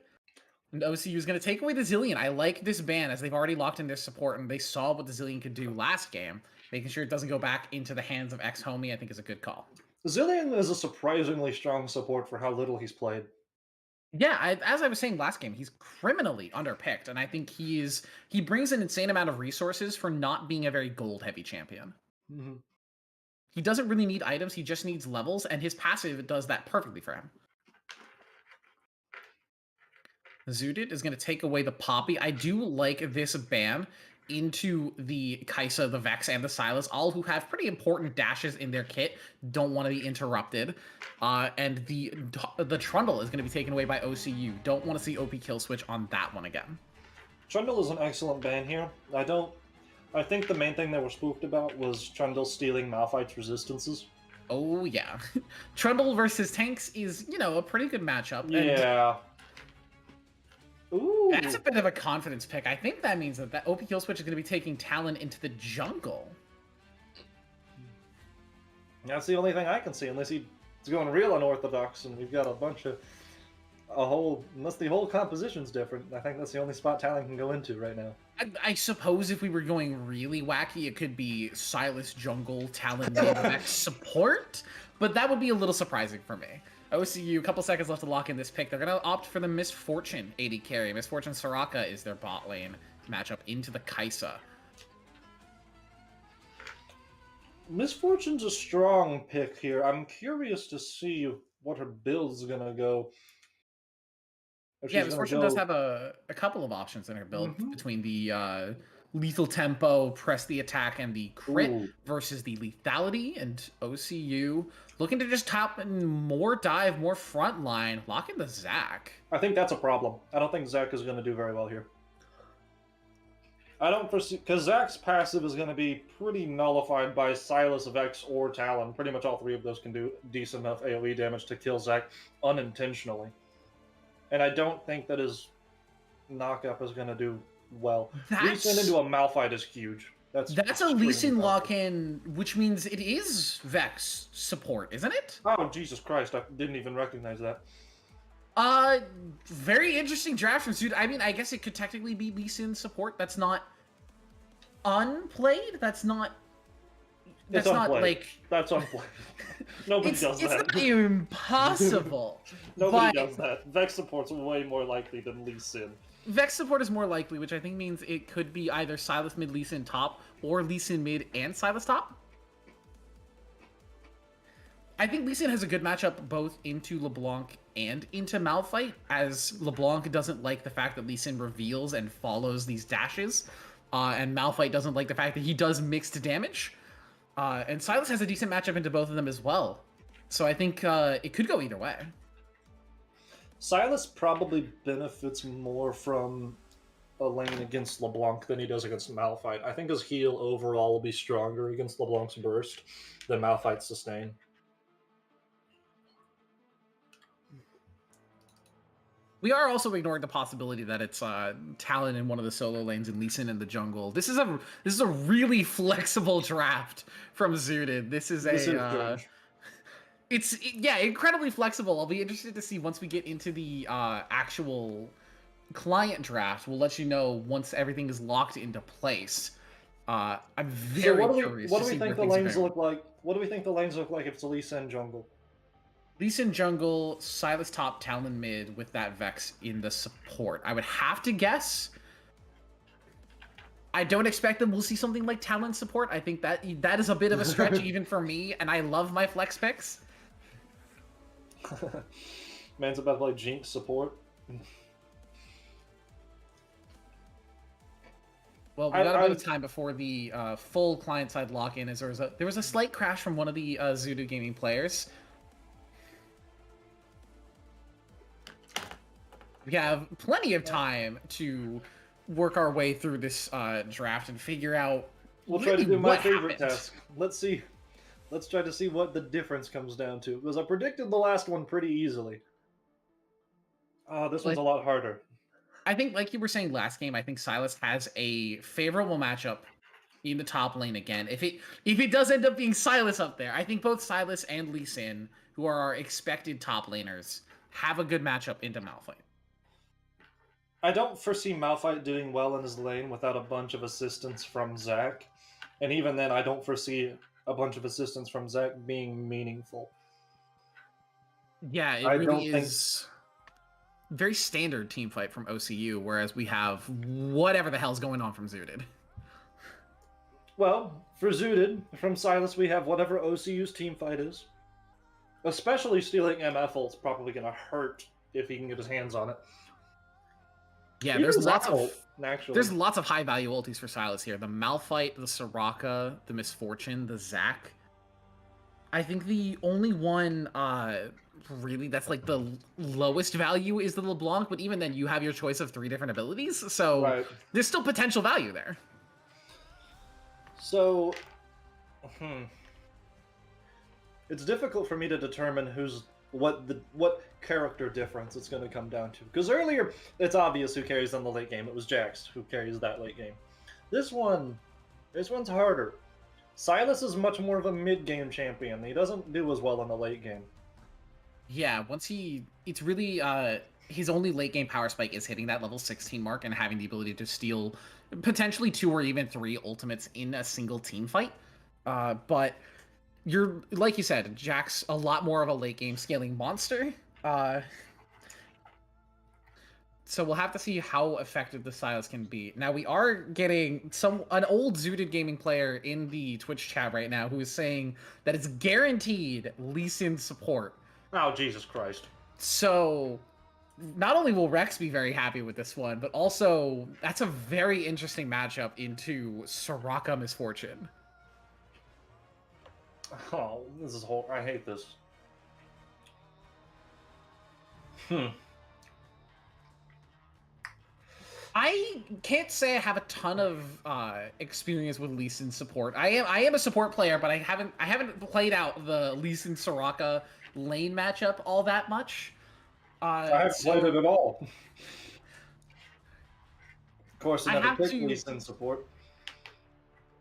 And OCU is going to take away the Zillion. I like this ban as they've already locked in their support and they saw what the Zillion could do last game. Making sure it doesn't go back into the hands of X-Homie, I think is a good call. Zillion is a surprisingly strong support for how little he's played. Yeah, as I was saying last game, he's criminally underpicked, and I think he brings an insane amount of resources for not being a very gold-heavy champion. Mm-hmm. He doesn't really need items, he just needs levels, and his passive does that perfectly for him. Zooted is going to take away the Poppy. I do like this ban into the Kaisa, the Vex, and the Silas, all who have pretty important dashes in their kit, don't want to be interrupted. And the Trundle is going to be taken away by OCU. Don't want to see OP kill switch on that one again. Trundle is an excellent ban here. I think the main thing they were spooked about was Trundle stealing Malphite's resistances. Oh, yeah. Trundle versus tanks is, a pretty good matchup. Yeah. Ooh. That's a bit of a confidence pick. I think that means that OP kill switch is going to be taking Talon into the jungle. That's the only thing I can see, unless he's going real unorthodox and we've got unless the whole composition's different. I think that's the only spot Talon can go into right now. I suppose if we were going really wacky, it could be Silas jungle, Talon Vex support, but that would be a little surprising for me. OCU, a couple seconds left to lock in this pick. They're going to opt for the Misfortune AD carry. Misfortune Soraka is their bot lane matchup into the Kaisa. Misfortune's a strong pick here. I'm curious to see what her build's going to go. If Yeah, she's Miss gonna Fortune does go, have a couple of options in her build hmm between the lethal tempo, press the attack, and the crit ooh, versus the lethality and OCU. Looking to just top and more dive, more front line, locking the Zac. I think that's a problem. I don't think Zach is gonna do very well here. I don't foresee because Zach's passive is going to be pretty nullified by Silas, Vex, or Talon. Pretty much all three of those can do decent enough AoE damage to kill Zach unintentionally, and I don't think that his knockup is going to do well. Lee Sin into That's a Malphite is huge. That's a Lee extremely Sin powerful. lock-in, which means it is Vex support, isn't it? Oh Jesus Christ! I didn't even recognize that. Very interesting draft from Zooted. I mean, I guess it could technically be Lee Sin support. That's not unplayed. That's not Unplayed. like That's unplayed. Nobody does it's that. not Nobody impossible. But does that. Vex support's way more likely than Lee Sin. Vex support is more likely, which I think means it could be either Silas mid, Lee Sin top, or Lee Sin mid and Silas top. I think Lee Sin has a good matchup both into LeBlanc and into Malphite, as LeBlanc doesn't like the fact that Lee Sin reveals and follows these dashes, and Malphite doesn't like the fact that he does mixed damage. And Silas has a decent matchup into both of them as well. So I think it could go either way. Silas probably benefits more from a lane against LeBlanc than he does against Malphite. I think his heal overall will be stronger against LeBlanc's burst than Malphite's sustain. We are also ignoring the possibility that it's Talon in one of the solo lanes and Lee Sin in the jungle. This is a really flexible draft from Zooted. This is strange. Yeah, incredibly flexible. I'll be interested to see once we get into the actual client draft. We'll let you know once everything is locked into place. I'm very curious. What do we think the lanes look like? What do we think the lanes look like if it's a Lee Sin jungle? Lee Sin jungle, Silas top, Talon mid with that Vex in the support. I would have to guess. I don't expect them. We'll see something like Talon support. I think that is a bit of a stretch even for me, and I love my flex picks. Man's about to play Jinx support. Well, we got a bit of time before the full client-side lock-in, as there was a slight crash from one of the Zooted Gaming players. We have plenty of time to work our way through this draft and figure out. We'll try to do my favorite task. Let's see. Let's try to see what the difference comes down to. Because I predicted the last one pretty easily. Oh, this one's a lot harder. I think, like you were saying last game, I think Silas has a favorable matchup in the top lane again. If it does end up being Silas up there, I think both Silas and Lee Sin, who are our expected top laners, have a good matchup into Malphite. I don't foresee Malphite doing well in his lane without a bunch of assistance from Zach. And even then, I don't foresee a bunch of assistance from Zach being meaningful. Yeah, it really is very standard team fight from OCU, whereas we have whatever the hell's going on from Zooted. Well, for Zooted, from Silas, we have whatever OCU's team fight is. Especially stealing MF ult's probably going to hurt if he can get his hands on it. Yeah, Even there's lots of actually. There's lots of high value ultis for Silas here. The Malphite, the Soraka, the Misfortune, the Zac. I think the only one really that's like the lowest value is the LeBlanc, but even then you have your choice of 3 different abilities, so there's still potential value there. So, it's difficult for me to determine what character difference it's going to come down to. Because earlier, it's obvious who carries in the late game. It was Jax who carries that late game. This one's harder. Silas is much more of a mid-game champion. He doesn't do as well in the late game. Yeah, it's really, his only late game power spike is hitting that level 16 mark and having the ability to steal potentially 2 or even 3 ultimates in a single team fight. But you're, like you said, Jack's a lot more of a late game scaling monster. So we'll have to see how effective the Silas can be. Now, we are getting an old Zooted Gaming player in the Twitch chat right now who is saying that it's guaranteed Lee Sin support. Oh, Jesus Christ. So not only will Rex be very happy with this one, but also that's a very interesting matchup into Soraka Misfortune. Oh, this is whole. I hate this. I can't say I have a ton of experience with Lee Sin support. I am a support player, but I haven't played out the Lee Sin Soraka lane matchup all that much. I haven't played it at all. Of course, I I never have picked to Lee Sin support.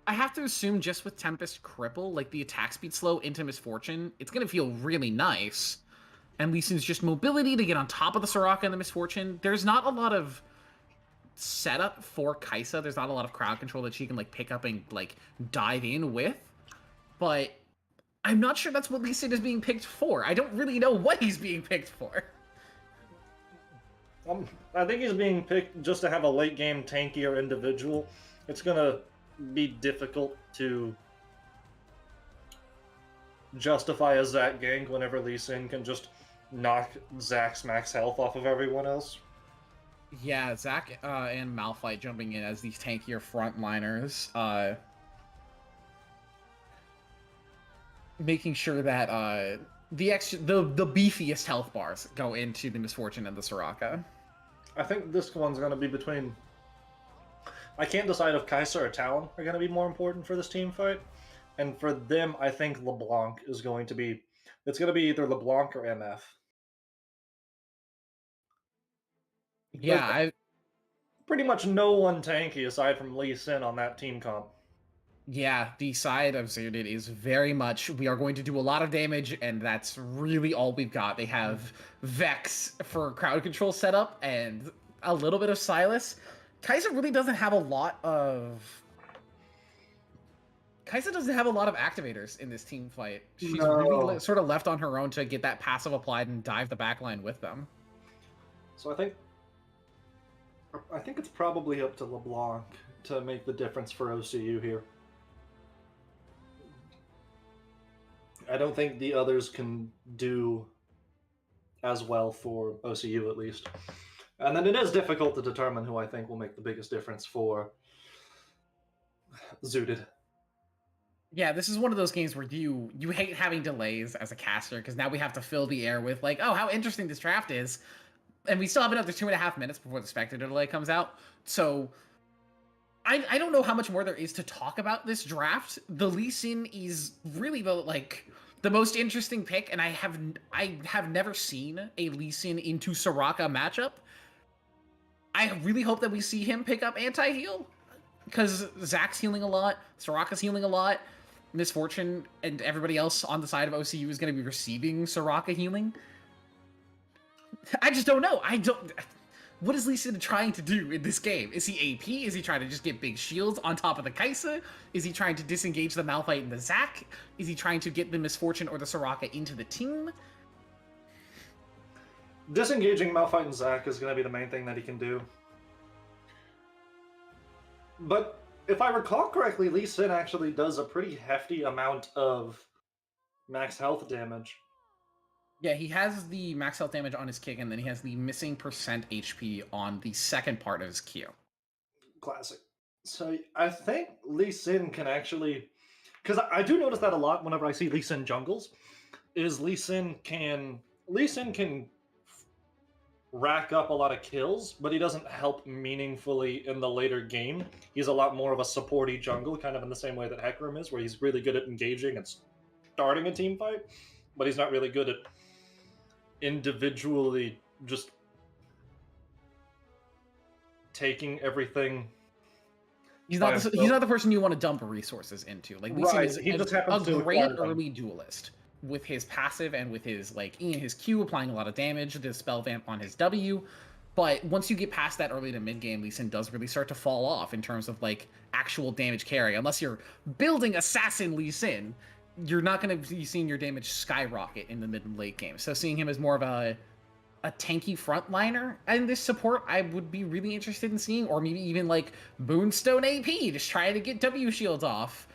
I have to assume just with Tempest Cripple, like the attack speed slow into Misfortune, it's gonna feel really nice. And Lee Sin's just mobility to get on top of the Soraka and the Misfortune. There's not a lot of setup for Kaisa. There's not a lot of crowd control that she can like pick up and like dive in with. But I'm not sure that's what Lee Sin is being picked for. I don't really know what he's being picked for. I think he's being picked just to have a late game tankier individual. It's gonna be difficult to justify a Zac gank whenever Lee Sin can just knock Zac's max health off of everyone else. Yeah, Zac and Malphite jumping in as these tankier frontliners, making sure that the beefiest health bars go into the Misfortune and the Soraka. I think this one's going to be between... I can't decide if Kai'Sa or Talon are going to be more important for this team fight. And for them, I think LeBlanc is going to be... It's going to be either LeBlanc or MF. Yeah, I pretty much no one tanky aside from Lee Sin on that team comp. Yeah, the side of Zooted is very much, we are going to do a lot of damage, and that's really all we've got. They have Vex for crowd control setup, and a little bit of Silas. Kaisa really doesn't have a lot of... Kaisa doesn't have a lot of activators in this team fight. She's really sort of left on her own to get that passive applied and dive the backline with them. So I think it's probably up to LeBlanc to make the difference for OCU here. I don't think the others can do as well for OCU, at least. And then it is difficult to determine who I think will make the biggest difference for Zooted. Yeah, this is one of those games where you hate having delays as a caster, because now we have to fill the air with, like, oh, how interesting this draft is. And we still have another 2.5 minutes before the spectator delay comes out. So I don't know how much more there is to talk about this draft. The Lee Sin is really the most interesting pick, and I have never seen a Lee Sin into Soraka matchup. I really hope that we see him pick up anti-heal, because Zac's healing a lot, Soraka's healing a lot, Misfortune and everybody else on the side of OCU is going to be receiving Soraka healing. I just don't know. What is Lee Sin trying to do in this game? Is he AP? Is he trying to just get big shields on top of the Kaisa? Is he trying to disengage the Malphite and the Zac? Is he trying to get the Misfortune or the Soraka into the team? Disengaging Malphite and Zac is going to be the main thing that he can do. But if I recall correctly, Lee Sin actually does a pretty hefty amount of max health damage. Yeah, he has the max health damage on his kick, and then he has the missing percent HP on the second part of his Q. Classic. So I think Lee Sin can actually... Because I do notice that a lot whenever I see Lee Sin jungles, is Lee Sin can rack up a lot of kills, but he doesn't help meaningfully in the later game. He's a lot more of a supporty jungle, kind of in the same way that Hecarim is, where he's really good at engaging and starting a team fight, but he's not really good at individually just taking everything. He's not the person you want to dump resources into. Like, Lee Sin is a great early duelist with his passive and with his his Q applying a lot of damage, the spell vamp on his W. But once you get past that early to mid game, Lee Sin does really start to fall off in terms of actual damage carry. Unless you're building Assassin Lee Sin, you're not going to be seeing your damage skyrocket in the mid and late game. So seeing him as more of a tanky frontliner in this support, I would be really interested in seeing, or maybe even Boonstone AP, just trying to get W shields off.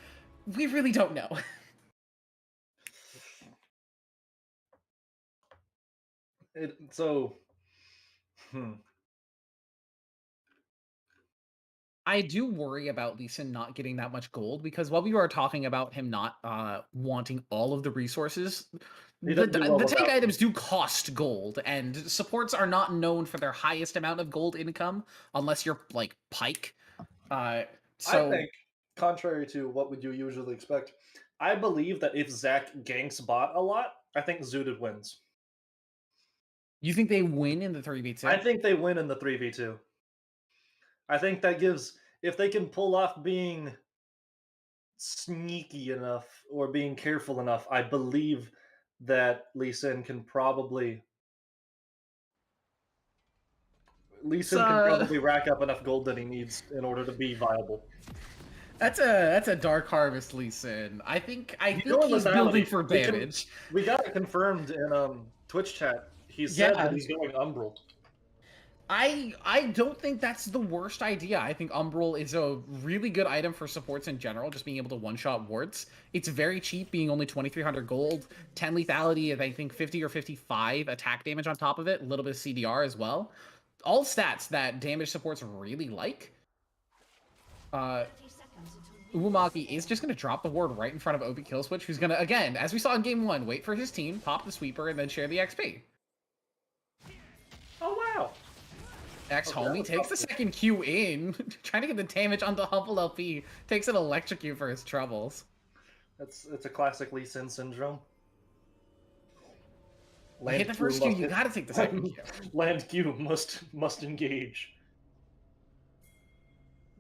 We really don't know. So Hmm. I do worry about Lee Sin not getting that much gold because while we were talking about him not wanting all of the resources, He the doesn't do well the tank without them. items do cost gold, and supports are not known for their highest amount of gold income unless you're like Pike. Uh, I so think, contrary to what would you usually expect, I believe that if Zach ganks bot a lot, I think Zooted wins. you think they win in the I 3v2? think they win in the 3v2. I think that gives, if they can pull off being sneaky enough or being careful enough, I believe that Lee Sin can probably Lee It's Sin can probably rack up enough gold that he needs in order to be viable. that's a Dark Harvest Lee Sin. I He's think going he's building lethality. for damage. We got it confirmed in Twitch chat. He said that Yeah, he's going Umbral. I don't think that's the worst idea. I think Umbral is a really good item for supports in general, just being able to one-shot wards. It's very cheap, being only 2,300 gold, 10 lethality, and I think 50 or 55 attack damage on top of it, a little bit of CDR as well. All stats that damage supports really like. Uh, Uumaki is just going to drop the ward right in front of OP Killswitch, who's going to, again, as we saw in Game 1, wait for his team, pop the sweeper, and then share the XP. Oh wow! Okay, that Homie was takes the helpful. second Q in, trying to get the damage onto Humble LP. Takes an electrocute for his troubles. It's a classic Lee Sin syndrome. You hit Land the Q first Q, must you gotta take the second Q. Land Q must engage.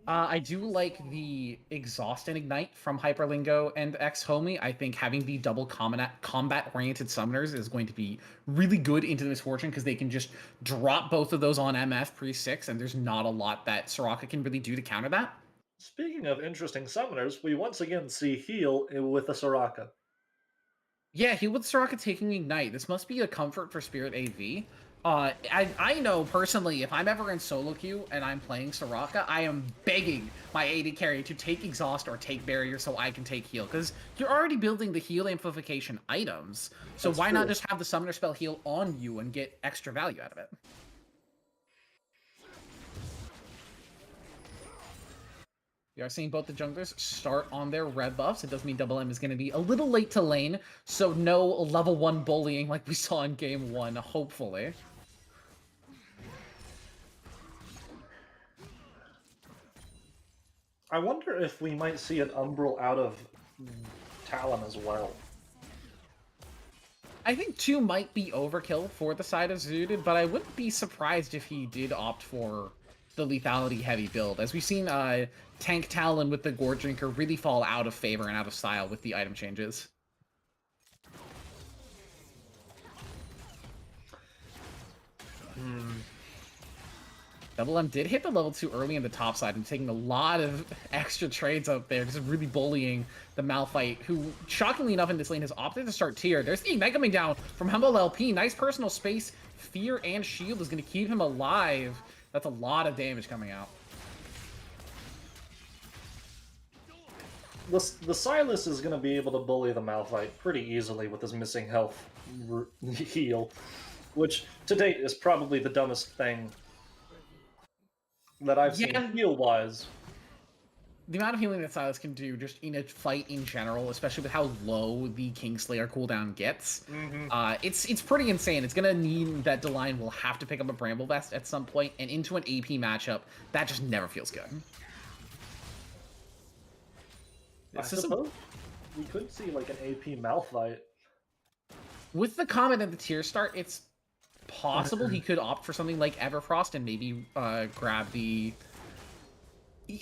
I do like the Exhaust and Ignite from Hyperlingo and X-Homie. I think having the double combat-oriented summoners is going to be really good into the Misfortune because they can just drop both of those on MF pre-6, and there's not a lot that Soraka can really do to counter that. Speaking of interesting summoners, we once again see heal with a Soraka. Yeah, he with Soraka taking Ignite. This must be a comfort for Spirit AV. I know personally, if I'm ever in solo queue and I'm playing Soraka, I am begging my AD carry to take Exhaust or take Barrier so I can take heal, because you're already building the heal amplification items. So That's why not true. just have the summoner spell heal on you and get extra value out of it? We are seeing both the junglers start on their red buffs. It does mean Double M is going to be a little late to lane, so no level 1 bullying like we saw in Game 1, hopefully. I wonder if we might see an Umbral out of Talon as well. I think 2 might be overkill for the side of Zooted, but I wouldn't be surprised if he did opt for the lethality-heavy build. As we've seen Tank Talon with the Gore Drinker really fall out of favor and out of style with the item changes. Double M did hit the level 2 early in the top side and taking a lot of extra trades out there, just really bullying the Malphite, who, shockingly enough in this lane, has opted to start tier. There's the Ignite coming down from Humble LP. Nice personal space. Fear and Shield is going to keep him alive. That's a lot of damage coming out. The Silas is going to be able to bully the Malphite pretty easily with his missing health heal, which to date is probably the dumbest thing that I've seen heal-wise. The amount of healing that Silas can do just in a fight in general, especially with how low the Kingslayer cooldown gets, it's pretty insane. It's going to mean that Deline will have to pick up a Bramble Vest at some point, and into an AP matchup, that just never feels good. I suppose we could see like an AP Malphite. With the comment at the tier start, it's possible he could opt for something like Everfrost and maybe grab the...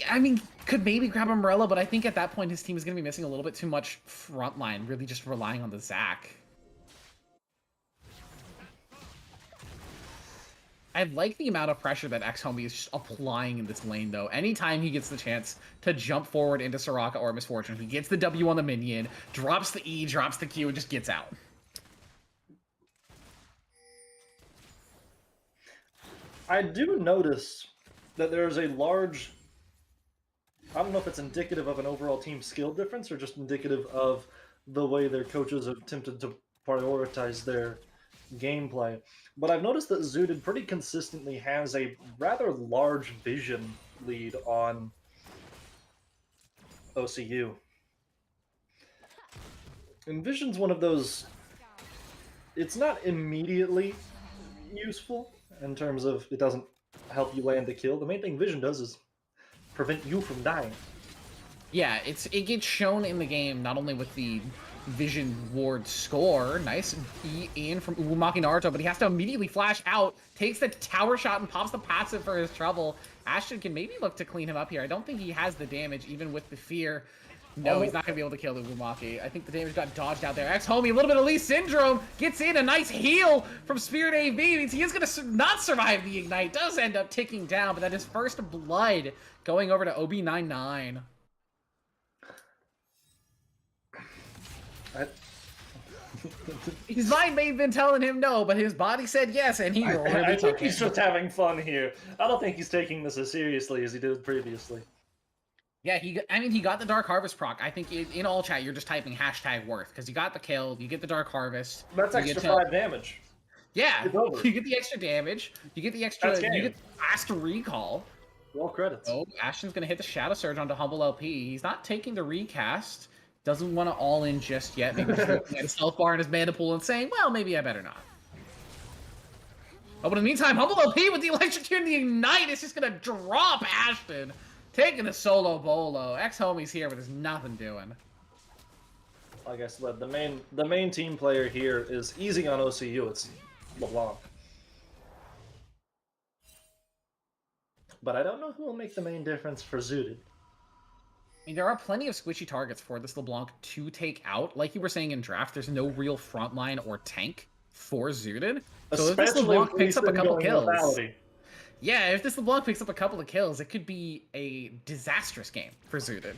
I mean, could maybe grab Umbrella, but I think at that point his team is going to be missing a little bit too much frontline, really just relying on the Zac. I like the amount of pressure that X-Homie is just applying in this lane, though. Anytime he gets the chance to jump forward into Soraka or Misfortune, he gets the W on the minion, drops the E, drops the Q, and just gets out. I do notice that there's a large... I don't know if it's indicative of an overall team skill difference or just indicative of the way their coaches have attempted to prioritize their gameplay. But I've noticed that Zooted pretty consistently has a rather large vision lead on OCU. And Vision's one of those. It's not immediately useful in terms of it doesn't help you land the kill. The main thing Vision does is prevent you from dying. Yeah, it gets shown in the game not only with the Vision Ward score, nice E in from Uwamaki Naruto, but he has to immediately flash out, takes the tower shot and pops the passive for his trouble. Ashton can maybe look to clean him up here. I don't think he has the damage, even with the fear. No, he's not going to be able to kill the Uwamaki. I think the damage got dodged out there. X-Homie, a little bit of Lee Syndrome, gets in a nice heal from Spirit AV. Means he is going to not survive the Ignite. Does end up ticking down, but that is first blood going over to OB99. His mind may have been telling him no, but his body said yes, and he rolled. I think he's just having fun here. I don't think he's taking this as seriously as he did previously. Yeah, he got the Dark Harvest proc. I think in all chat, you're just typing #worth, because you got the kill, you get the Dark Harvest. That's extra 5 damage. Yeah, you get the extra damage, you get the extra, you get fast recall. Well, credits. Oh, Ashton's going to hit the Shadow Surge onto Humble LP. He's not taking the recast. Doesn't want to all in just yet. Maybe just looking at his health bar and his mana pool and saying, well, maybe I better not. Oh, but in the meantime, Humble LP with the Electrocute and the Ignite is just going to drop Ashton. Taking the solo bolo. X-Homie's here, but there's nothing doing. Like I said, the main team player here is easy on OCU. It's LeBlanc. But I don't know who will make the main difference for Zooted. I mean, there are plenty of squishy targets for this LeBlanc to take out. Like you were saying in draft, there's no real frontline or tank for Zooted. So if this LeBlanc picks up a couple kills... Yeah, if this LeBlanc picks up a couple of kills, it could be a disastrous game for Zooted.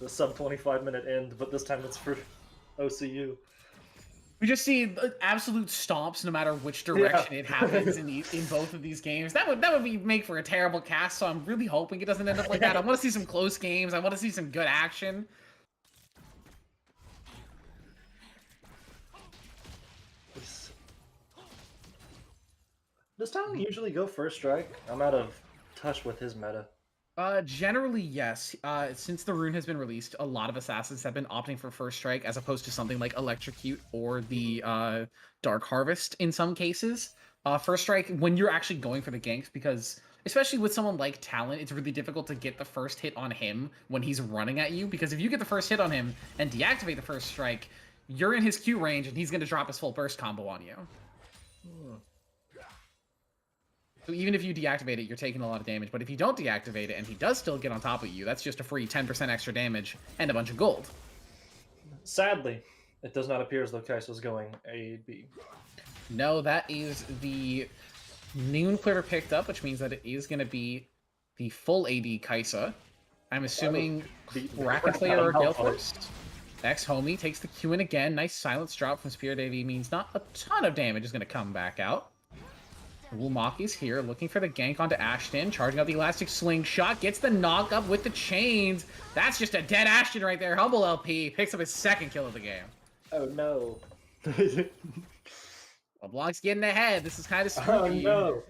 The sub 25-minute end, but this time it's for OCU. We just see absolute stomps no matter which direction it happens in both of these games. That would make for a terrible cast, so I'm really hoping it doesn't end up like that. I want to see some close games. I want to see some good action. Does Talon usually go first strike? I'm out of touch with his meta. Generally, yes. Since the rune has been released, a lot of assassins have been opting for first strike as opposed to something like Electrocute or the Dark Harvest in some cases. First strike when you're actually going for the ganks, because especially with someone like Talon, it's really difficult to get the first hit on him when he's running at you, because if you get the first hit on him and deactivate the first strike, you're in his Q range and he's going to drop his full burst combo on you. So even if you deactivate it, you're taking a lot of damage. But if you don't deactivate it and he does still get on top of you, that's just a free 10% extra damage and a bunch of gold. Sadly, it does not appear as though Kai'Sa's going AD. No, that is the Noon Quiver picked up, which means that it is going to be the full AD Kai'Sa. I'm assuming Krakenslayer or Gale Force. X-Homie takes the Q in again. Nice silence drop from Spirit AV means not a ton of damage is going to come back out. Uwamaki's here, looking for the gank onto Ashton, charging out the Elastic Slingshot, gets the knock up with the chains. That's just a dead Ashton right there. Humble LP picks up his second kill of the game. Oh no. LeBlanc's getting ahead. This is kind of spooky. Oh no.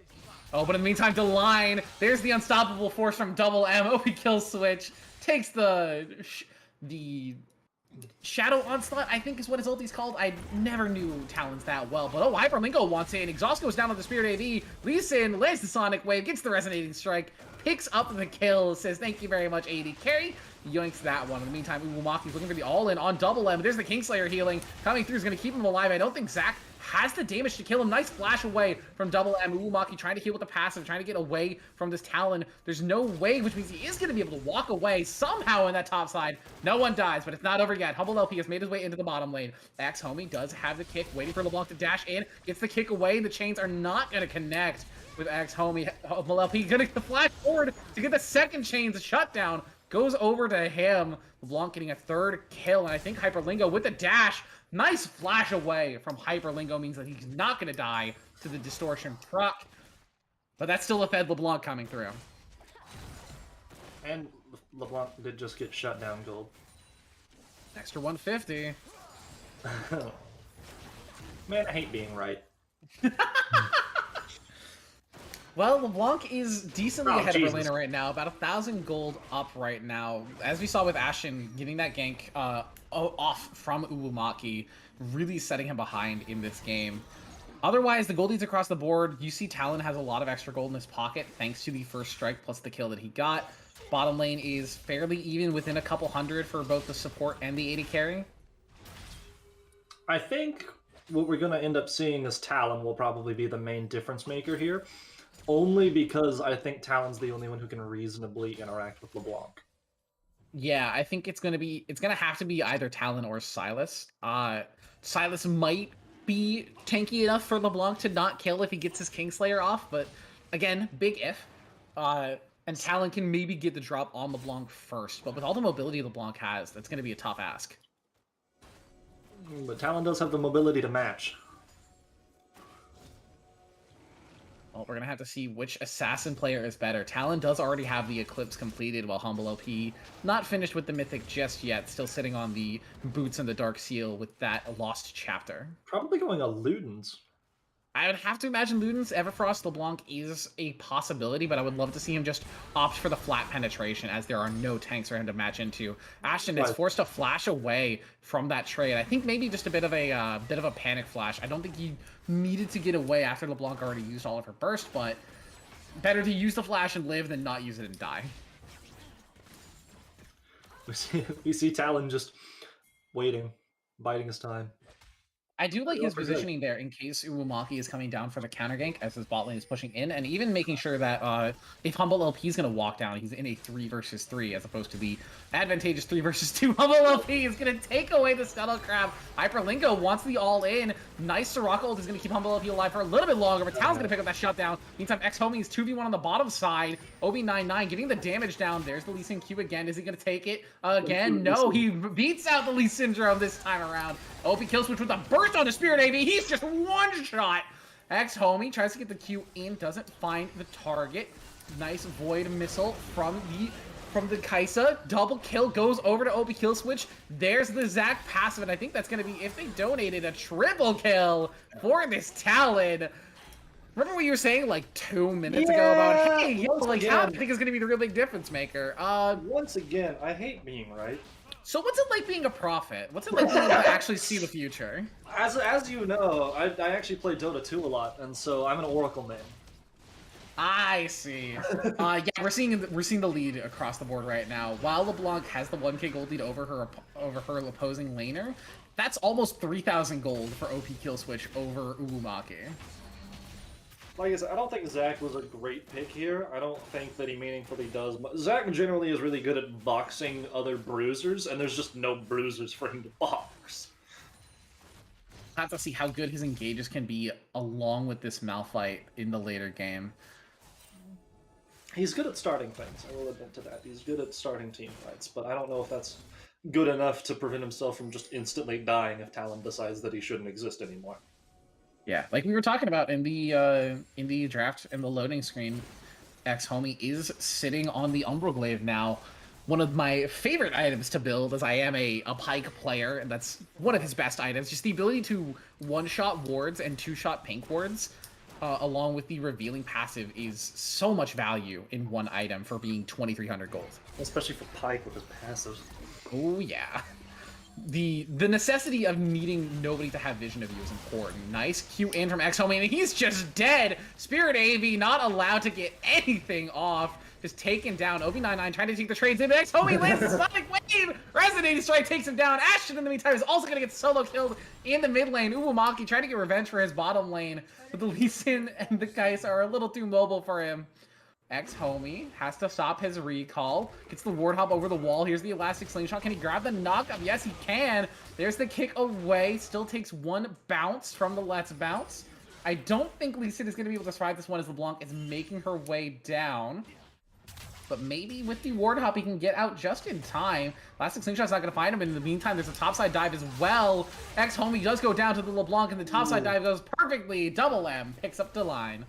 Oh, but in the meantime, Deline, there's the unstoppable force from Double M. OP kill switch, takes the Shadow Onslaught, I think is what his ulti's called. I never knew Talons that well. But oh, Hyperlingo wants in. Exhaust goes down on the Spirit AV. Lee Sin lands the Sonic Wave, gets the Resonating Strike, picks up the kill, says thank you very much, AD carry. Yoinks that one. In the meantime, Uwamaki's looking for the all-in on Double M. There's the Kingslayer healing. Coming through is going to keep him alive. I don't think Zach has the damage to kill him. Nice flash away from Double M. Uwamaki trying to heal with the passive, trying to get away from this Talon. There's no way, which means he is going to be able to walk away somehow in that top side. No one dies, but it's not over yet. Humble LP has made his way into the bottom lane. X-Homie does have the kick, waiting for LeBlanc to dash in. Gets the kick away. The chains are not going to connect with X-Homie. Humble LP going to flash forward to get the second chains shut down. Goes over to him. LeBlanc getting a third kill, and I think Hyperlingo with the dash. Nice flash away from Hyperlingo means that he's not going to die to the Distortion proc. But that's still a Fed LeBlanc coming through. And LeBlanc did just get shut down gold. Extra 150. Man, I hate being right. Well, LeBlanc is decently Oh, ahead Jesus. of Berliner right now, about 1,000 gold up right now. As we saw with Ashen getting that gank off from Uwumaki, really setting him behind in this game. Otherwise, the gold leads across the board. You see Talon has a lot of extra gold in his pocket thanks to the first strike plus the kill that he got. Bottom lane is fairly even within a couple hundred for both the support and the AD carry. I think what we're going to end up seeing is Talon will probably be the main difference maker here. Only because I think Talon's the only one who can reasonably interact with LeBlanc. Yeah, I think it's gonna have to be either Talon or Silas. Silas might be tanky enough for LeBlanc to not kill if he gets his Kingslayer off, but again, big if. And Talon can maybe get the drop on LeBlanc first, but with all the mobility LeBlanc has, that's gonna be a tough ask. But Talon does have the mobility to match. Well, we're gonna have to see which assassin player is better. Talon does already have the Eclipse completed, while Humble OP not finished with the Mythic just yet, still sitting on the Boots and the Dark Seal with that Lost Chapter. Probably going a Ludens. I would have to imagine Ludens. Everfrost LeBlanc is a possibility, but I would love to see him just opt for the flat penetration, as there are no tanks for him to match into. Ashton is forced to flash away from that trade. I think maybe just a bit of a panic flash. I don't think he needed to get away after LeBlanc already used all of her burst, but better to use the flash and live than not use it and die. We see Talon just waiting, biding his time. I do like his positioning there in case Uwumaki is coming down for the counter gank as his bot lane is pushing in, and even making sure that if Humble LP is going to walk down, he's in a 3 versus 3 as opposed to the advantageous 3 versus 2. Humble LP is going to take away the Scuttle Crab. Hyperlingo wants the all-in. Nice Soraka ult is going to keep Humble LP alive for a little bit longer, but Talon's going to pick up that shutdown. Meantime, X-Homie is 2v1 on the bottom side. Obi99 getting the damage down. There's the Lee Sin Q again. Is he going to take it again? No, he beats out the Lee Syndrome this time around. OP Killswitch with a burst on the Spirit AV. He's just one shot. X-Homie tries to get the Q in, doesn't find the target. Nice Void Missile from the Kaisa. Double kill goes over to OP Killswitch. There's the Zac passive, and I think that's going to be, if they donated, a triple kill for this Talon. Remember what you were saying like 2 minutes ago about, hey, like Talon I think is going to be the real big difference maker. Once again, I hate being right. So what's it like being a prophet? What's it like being able to actually see the future? As you know, I actually play Dota 2 a lot, and so I'm an Oracle main. I see. Yeah, we're seeing the lead across the board right now. While LeBlanc has the 1k gold lead over her opposing laner, that's almost 3,000 gold for OP Killswitch over Uwumaki. Like I said, I don't think Zac was a great pick here. I don't think that he meaningfully does. Zac generally is really good at boxing other bruisers, and there's just no bruisers for him to box. I have to see how good his engages can be along with this Malphite in the later game. He's good at starting things, I will admit to that. He's good at starting team fights, but I don't know if that's good enough to prevent himself from just instantly dying if Talon decides that he shouldn't exist anymore. Yeah, like we were talking about in the draft and the loading screen, X-Homie is sitting on the Umbral now. One of my favorite items to build, as I am a Pike player, and that's one of his best items, just the ability to one-shot wards and two-shot pink wards, along with the revealing passive, is so much value in one item for being 2,300 gold. Especially for Pike with his passive. Oh yeah. The necessity of needing nobody to have vision of you is important. Nice Q in from X-Homie, and he's just dead! Spirit AV not allowed to get anything off. Just taken down. Obi99 trying to take the trades in, but X-Homie lands the Sonic Wave! Resonating Strike takes him down. Ashton, in the meantime, is also going to get solo killed in the mid lane. Uwumaki trying to get revenge for his bottom lane, but the Lee Sin and the Kais are a little too mobile for him. X-Homie has to stop his recall. Gets the ward hop over the wall. Here's the elastic slingshot. Can he grab the knockup? Yes, he can. There's the kick away. Still takes one bounce from the Let's Bounce. I don't think Lee Sin is going to be able to survive this one as LeBlanc is making her way down. But maybe with the ward hop, he can get out just in time. Elastic slingshot's not going to find him. In the meantime, there's a topside dive as well. X-Homie does go down to the LeBlanc, and the topside dive goes perfectly. Double M picks up the line.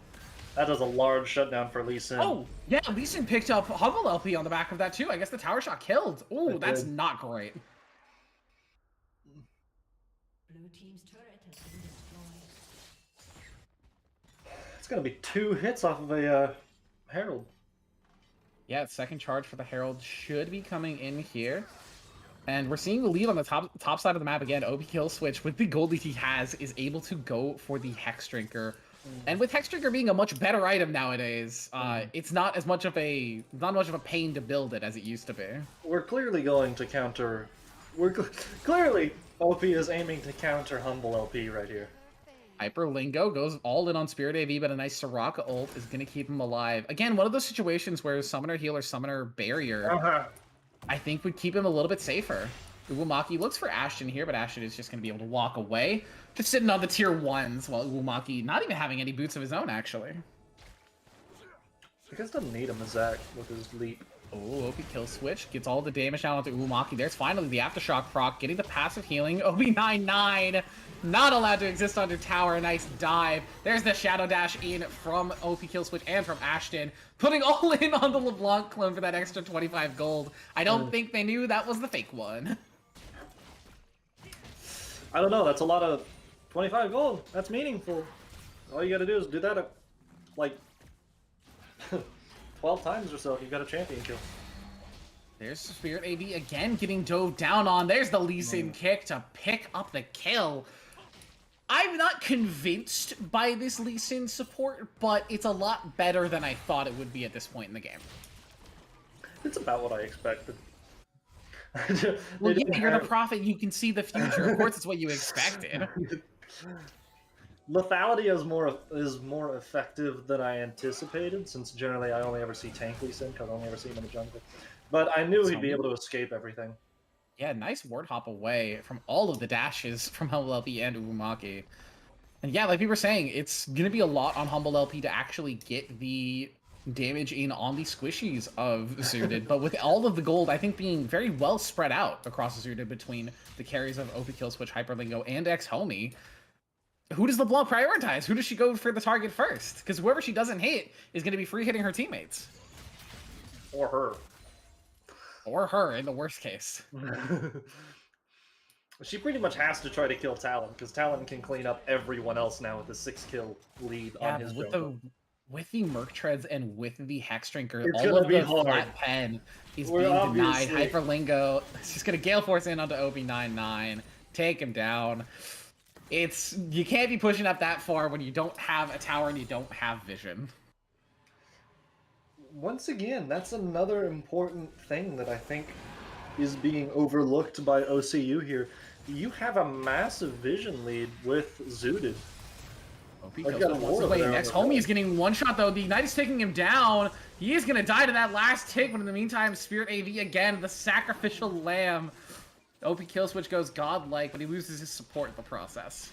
That does a large shutdown for Lee Sin. Oh, yeah, Lee Sin picked up Humble LP on the back of that, too. I guess the tower shot killed. Ooh, that's not great. Blue team's turret has been destroyed. It's gonna be 2 hits off of a Herald. Yeah, second charge for the Herald should be coming in here. And we're seeing the lead on the top side of the map again. OP Kill Switch, with the gold lead he has, is able to go for the Hex Drinker. And with Hex Drinker being a much better item nowadays, it's not much of a pain to build it as it used to be. We're clearly going to counter. Clearly OP is aiming to counter Humble LP right here. Hyperlingo goes all in on Spirit AV, but a nice Soraka ult is going to keep him alive. Again, one of those situations where Summoner Heal or Summoner Barrier, I think, would keep him a little bit safer. Uwumaki looks for Ashton here, but Ashton is just going to be able to walk away. Just sitting on the tier 1s, while Uwumaki not even having any boots of his own, actually. I guess doesn't need a Mazak with his leap. Oh, OP Kill Switch gets all the damage down onto Uwumaki. There's finally the Aftershock proc, getting the passive healing. OB99, not allowed to exist under tower. Nice dive. There's the Shadow Dash in from OP Kill Switch and from Ashton, putting all in on the LeBlanc clone for that extra 25 gold. I don't think they knew that was the fake one. I don't know, that's a lot of 25 gold. That's meaningful. All you gotta do is do that like 12 times or so, you got a champion kill. There's Spirit AV again getting dove down on. There's the Lee Sin kick to pick up the kill. I'm not convinced by this Lee Sin support, but it's a lot better than I thought it would be at this point in the game. It's about what I expected. Well, yeah, you're the prophet. You can see the future. Of course, it's what you expected. Lethality is more effective than I anticipated, since generally I only ever see tank Lee Sin, because I only ever see him in the jungle. But I knew he'd be able to escape everything. Yeah, nice ward hop away from all of the dashes from Humble LP and Uwumaki. And yeah, like we were saying, it's going to be a lot on Humble LP to actually get the damage in on the squishies of Zooted. But with all of the gold, I think, being very well spread out across Zooted between the carries of OP Kill Switch, Hyperlingo, and X-Homie, who does LeBlanc prioritize? Who does she go for the target first? Because whoever she doesn't hit is going to be free hitting her teammates. Or her. Or her, in the worst case. She pretty much has to try to kill Talon, because Talon can clean up everyone else now with a 6-kill lead on his jungle. With the Merc Treads and with the Hex Drinker, It's all of the hard. flat pen is being denied. Hyperlingo, she's going to Gale Force in onto OB99, take him down. You can't be pushing up that far when you don't have a tower and you don't have vision. Once again, that's another important thing that I think is being overlooked by OCU here. You have a massive vision lead with Zooted. X-Homie is getting one shot though. The Ignite is taking him down. He is gonna die to that last tick, but in the meantime, Spirit AV again, the sacrificial lamb. OP Kill Switch goes godlike, but he loses his support in the process.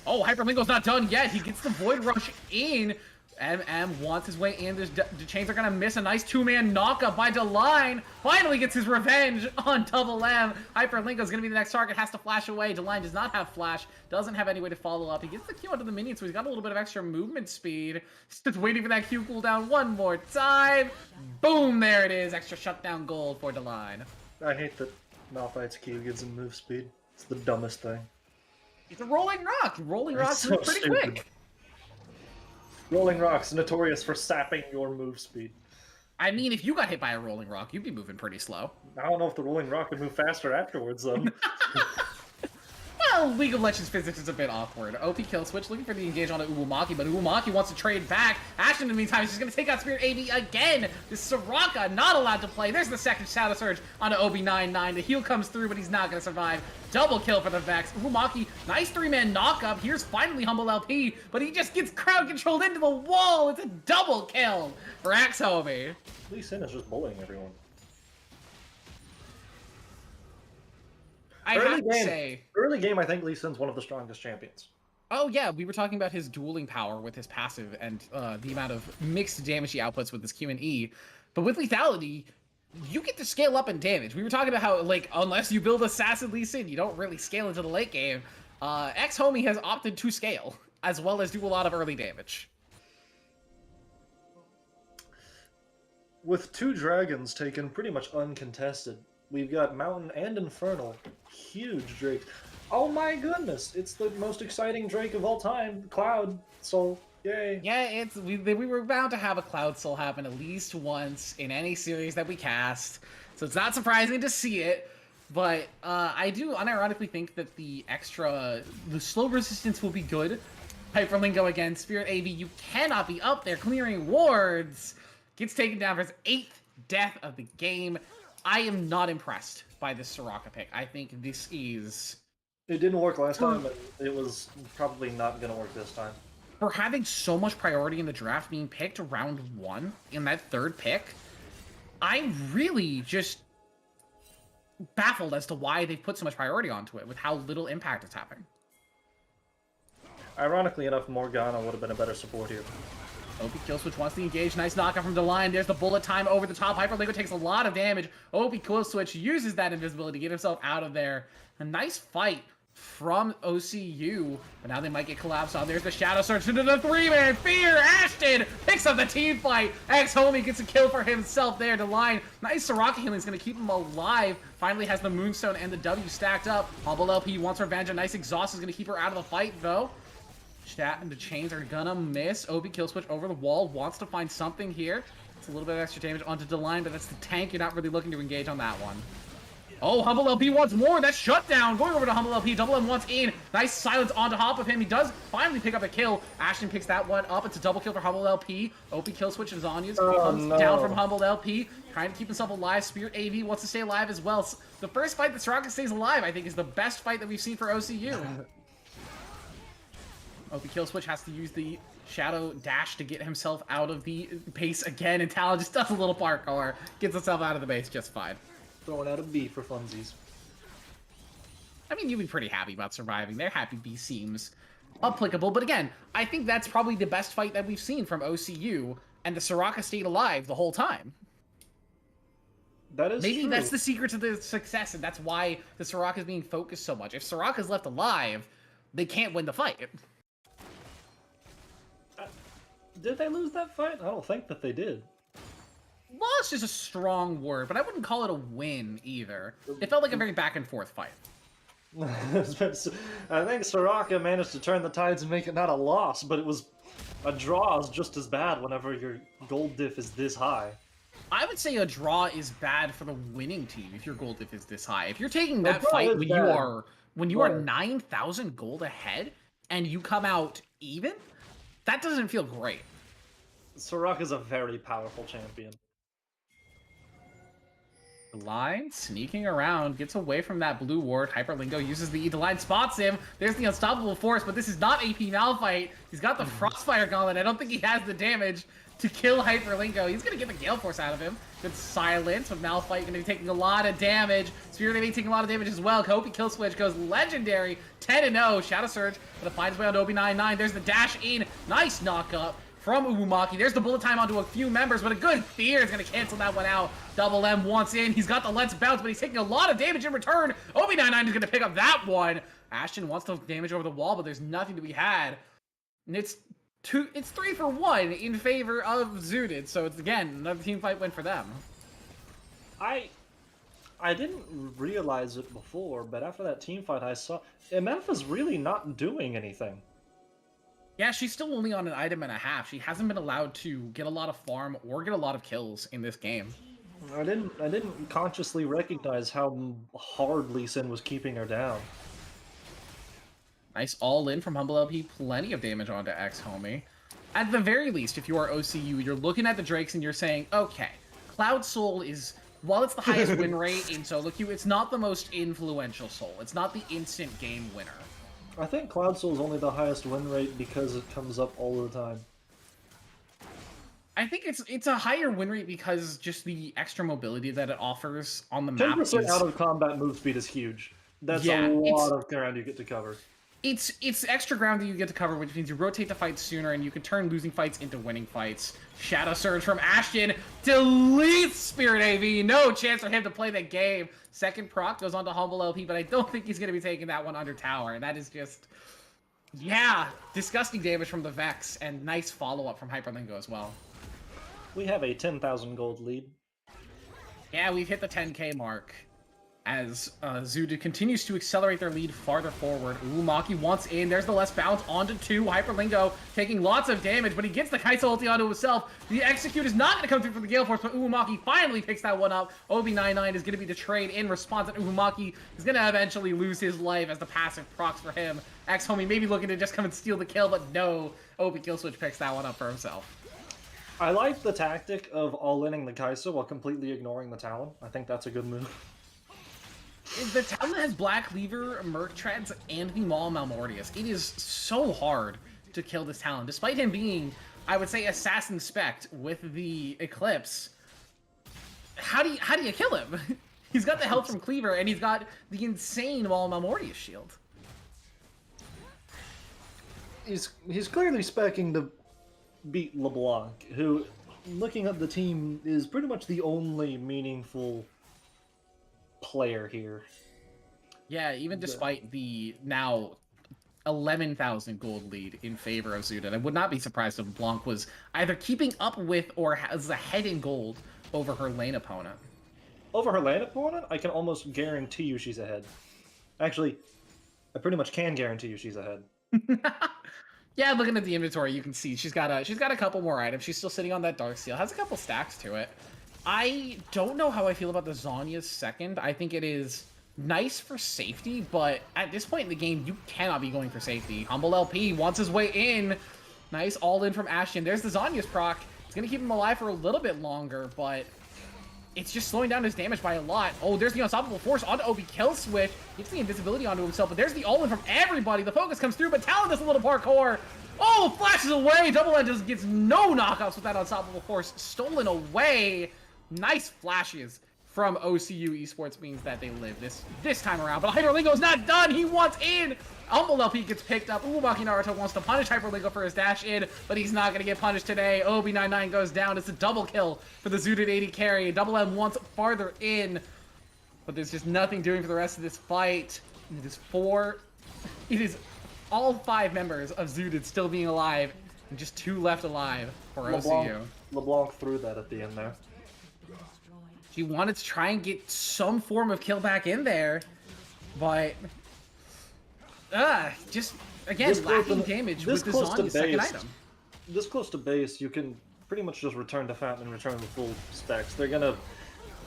Oh, Hyperlingo's not done yet. He gets the Void Rush in. MM wants his way in. The Chains are going to miss a nice 2-man knockup by Deline. Finally gets his revenge on Double M. Hyperlingo's going to be the next target. Has to flash away. Deline does not have flash. Doesn't have any way to follow up. He gets the Q onto the minion, so he's got a little bit of extra movement speed. Just waiting for that Q cooldown one more time. Boom, there it is. Extra shutdown gold for Deline. I hate that Malphite's Q gives him move speed. It's the dumbest thing. It's a Rolling Rock. Rolling Rock's so pretty stupid. Quick. Rolling Rock's notorious for sapping your move speed. I mean, if you got hit by a Rolling Rock, you'd be moving pretty slow. I don't know if the Rolling Rock would move faster afterwards, though. Well, League of Legends physics is a bit awkward. OP Kill Switch looking for the engage on Uwumaki, but Uwumaki wants to trade back. Ashton, in the meantime, is just going to take out Spirit AV again. This Soraka not allowed to play. There's the second Shadow Surge onto OB99. The heal comes through, but he's not going to survive. Double kill for the Vex. Uwumaki, nice 3-man knockup. Here's finally Humble LP, but he just gets crowd controlled into the wall. It's a double kill for X-Homie. Lee Sin is just bullying everyone. Early game, I think Lee Sin's one of the strongest champions. Oh yeah, we were talking about his dueling power with his passive and the amount of mixed damage he outputs with his Q and E. But with lethality, you get to scale up in damage. We were talking about how, like, unless you build Assassin Lee Sin, you don't really scale into the late game. X-Homie has opted to scale, as well as do a lot of early damage. With 2 dragons taken pretty much uncontested, we've got Mountain and Infernal. Huge Drake. Oh my goodness! It's the most exciting Drake of all time, Cloud. So Yay. Yeah, we were bound to have a Cloud Soul happen at least once in any series that we cast, so it's not surprising to see it. But I do unironically think that the slow resistance will be good. Hyperlingo again, Spirit AV, you cannot be up there clearing wards. Gets taken down for his 8th death of the game. I am not impressed by this Soraka pick. I think this is... It didn't work last time, but it was probably not going to work this time. For having so much priority in the draft being picked round 1 in that 3rd pick, I'm really just baffled as to why they've put so much priority onto it with how little impact it's having. Ironically enough, Morgana would have been a better support here. OP Killswitch wants to engage. Nice knockout from Deline. There's the bullet time over the top. Hyperlingo takes a lot of damage. OP Killswitch uses that invisibility to get himself out of there. A nice fight from OCU, but now they might get collapsed on. There's the Shadow Surge into the 3-man Fear. Ashton picks up the team fight. X-Homie gets a kill for himself there. Deline, nice Soraka healing is going to keep him alive. Finally has the Moonstone and the W stacked up. Humble LP wants revenge. A nice exhaust is going to keep her out of the fight, though. Chat and the chains are gonna miss. OB Killswitch over the wall, wants to find something here. It's a little bit of extra damage onto Deline, but that's the tank. You're not really looking to engage on that one. Oh, Humble LP wants more. That's shut down. Going over to Humble LP. Double M wants in. Nice silence on top of him. He does finally pick up a kill. Ashton picks that one up. It's a double kill for Humble LP. OP Killswitch and Zanya's comes down from Humble LP. Trying to keep himself alive. Spirit AV wants to stay alive as well. So the first fight that Soraka stays alive, I think, is the best fight that we've seen for OCU. OP Killswitch has to use the Shadow Dash to get himself out of the base again, and Talon just does a little parkour, gets himself out of the base just fine. Throwing out a B for funsies. I mean, you'd be pretty happy about surviving. Their happy B seems applicable, but again, I think that's probably the best fight that we've seen from OCU, and the Soraka stayed alive the whole time. That is Maybe true. that's the secret to the success, and that's why the Soraka is being focused so much. If Soraka's left alive, they can't win the fight. Did they lose that fight? I don't think that they did. Lost is a strong word, but I wouldn't call it a win either. It felt like a very back and forth fight. I think Soraka managed to turn the tides and make it not a loss, but it was a draw is just as bad whenever your gold diff is this high. I would say a draw is bad for the winning team if your gold diff is this high. If you're taking that fight when you are 9,000 gold ahead and you come out even, that doesn't feel great. Soraka's a very powerful champion. Line sneaking around, gets away from that blue ward. Hyperlingo uses the E. Line spots him. There's the unstoppable force, but this is not AP Malphite. He's got the Frostfire Gauntlet. I don't think he has the damage to kill Hyperlingo. He's gonna get the Gale Force out of him. Good silence, but Malphite gonna be taking a lot of damage. Spirit AV taking a lot of damage as well. Kopi Killswitch goes legendary, 10-0. Shadow Surge gonna find his way onto OB99. There's the dash in. Nice knock up from Ubumaki. There's the bullet time onto a few members, but a good fear is going to cancel that one out. Double M wants in. He's got the Let's Bounce, but he's taking a lot of damage in return. OB99 is going to pick up that one. Ashton wants to damage over the wall, but there's nothing to be had. And it's 3 for 1 in favor of Zooted, so it's, again, another team fight win for them. I didn't realize it before, but after that team fight I saw, Emepha's really not doing anything. Yeah, she's still only on an item and a half. She hasn't been allowed to get a lot of farm or get a lot of kills in this game. I didn't consciously recognize how hard Lee Sin was keeping her down. Nice all-in from Humble LP. Plenty of damage onto X-Homie. At the very least, if you are OCU, you're looking at the Drakes and you're saying, okay, Cloud Soul is, while it's the highest win rate in solo queue, it's not the most influential soul. It's not the instant game winner. I think Cloud Soul is only the highest win rate because it comes up all the time. I think it's a higher win rate because just the extra mobility that it offers on the map. 10% out of combat move speed is huge. That's a lot of ground you get to cover. It's extra ground that you get to cover, which means you rotate the fights sooner and you can turn losing fights into winning fights. Shadow Surge from Ashton deletes Spirit AV. No chance for him to play the game. Second proc goes on to Humble LP, but I don't think he's going to be taking that one under tower. And that is just, yeah, disgusting damage from the Vex and nice follow-up from Hyperlingo as well. We have a 10,000 gold lead. Yeah, we've hit the 10k mark. as Zooted continues to accelerate their lead farther forward. Uumaki wants in. There's the less bounce onto 2. Hyperlingo taking lots of damage, but he gets the Kai'Sa ulti onto himself. The execute is not going to come through for the Gale Force, but Uumaki finally picks that one up. Obi99 is going to be betrayed in response, and Uumaki is going to eventually lose his life as the passive procs for him. X-Homie maybe looking to just come and steal the kill, but no. Obi Killswitch picks that one up for himself. I like the tactic of all-inning the Kai'Sa while completely ignoring the Talon. I think that's a good move. The Talon has Black Cleaver, Merc Treads, and the Maul Malmortius. It is so hard to kill this Talon. Despite him being, I would say, Assassin Spect with the Eclipse, how do you kill him? He's got the health from Cleaver, and he's got the insane Maul Malmortius shield. He's clearly speccing to beat LeBlanc, who, looking at the team, is pretty much the only meaningful player here. Yeah, even despite the now 11,000 gold lead in favor of Zooted, I would not be surprised if Blanc was either keeping up with or has ahead in gold over her lane opponent. Over her lane opponent? I can almost guarantee you she's ahead. Actually, I pretty much can guarantee you she's ahead. Yeah, looking at the inventory, you can see she's got a couple more items. She's still sitting on that Dark Seal. Has a couple stacks to it. I don't know how I feel about the Zhonya's second. I think it is nice for safety, but at this point in the game, you cannot be going for safety. Humble LP wants his way in. Nice all-in from Ashen. There's the Zhonya's proc. It's going to keep him alive for a little bit longer, but it's just slowing down his damage by a lot. Oh, there's the Unstoppable Force onto Obi Killswitch. Gets the invisibility onto himself, but there's the all-in from everybody. The focus comes through, but Talon does a little parkour. Oh, flashes away. Double End just gets no knockouts with that Unstoppable Force stolen away. Nice flashes from OCU Esports means that they live this time around. But Hyperlingo's not done. He wants in. Humble LP gets picked up. Uumaki Naruto wants to punish Hyperlingo for his dash in, but he's not going to get punished today. Obi99 goes down. It's a double kill for the Zooted 80 carry. Double M wants farther in, but there's just nothing doing for the rest of this fight. It is all 5 members of Zooted still being alive, and just 2 left alive for OCU. LeBlanc threw that at the end there. He wanted to try and get some form of kill back in there, but just again lacking damage with the Zhonya's second item. This close to base, you can pretty much just return to Fountain and return the full specs. They're gonna...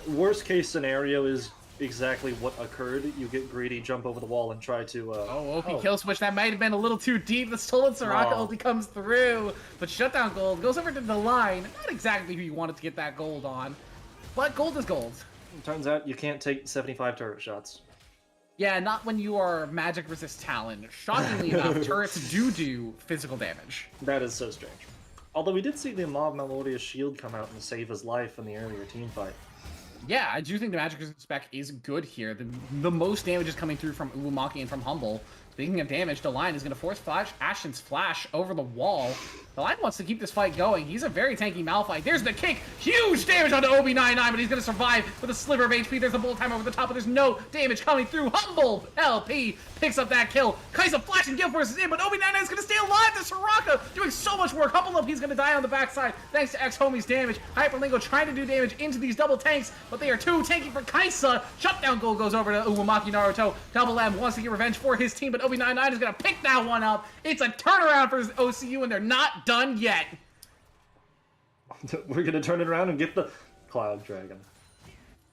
Worst case scenario is exactly what occurred. You get greedy, jump over the wall, and try to... Kill switch. That might have been a little too deep. The stolen Soraka ulti comes through, but shutdown gold goes over to the line. Not exactly who you wanted to get that gold on. But gold is gold. It turns out you can't take 75 turret shots. Yeah, not when you are magic resist Talon. Shockingly enough, turrets do physical damage. That is so strange. Although we did see the Mob Melodious shield come out and save his life in the earlier team fight. Yeah, I do think the magic resist spec is good here. The most damage is coming through from Uumaki and from Humble. Speaking of damage, the line is going to force Ashen's flash over the wall. The line wants to keep this fight going. He's a very tanky Malphite. There's the kick. Huge damage onto Obi99, but he's going to survive with a sliver of HP. There's the bullet time over the top, but there's no damage coming through. Humble LP picks up that kill. Kai'Sa flash and Gale Force is in, but Obi99 is going to stay alive. The Soraka doing so much work. Humble LP is going to die on the backside thanks to X-Homie's damage. Hyperlingo trying to do damage into these double tanks, but they are too tanky for Kai'Sa. Shutdown goal goes over to Uumaki Naruto. Double M wants to get revenge for his team, but Obi99 is going to pick that one up. It's a turnaround for OCU, and they're not done yet. We're going to turn it around and get the Cloud Dragon.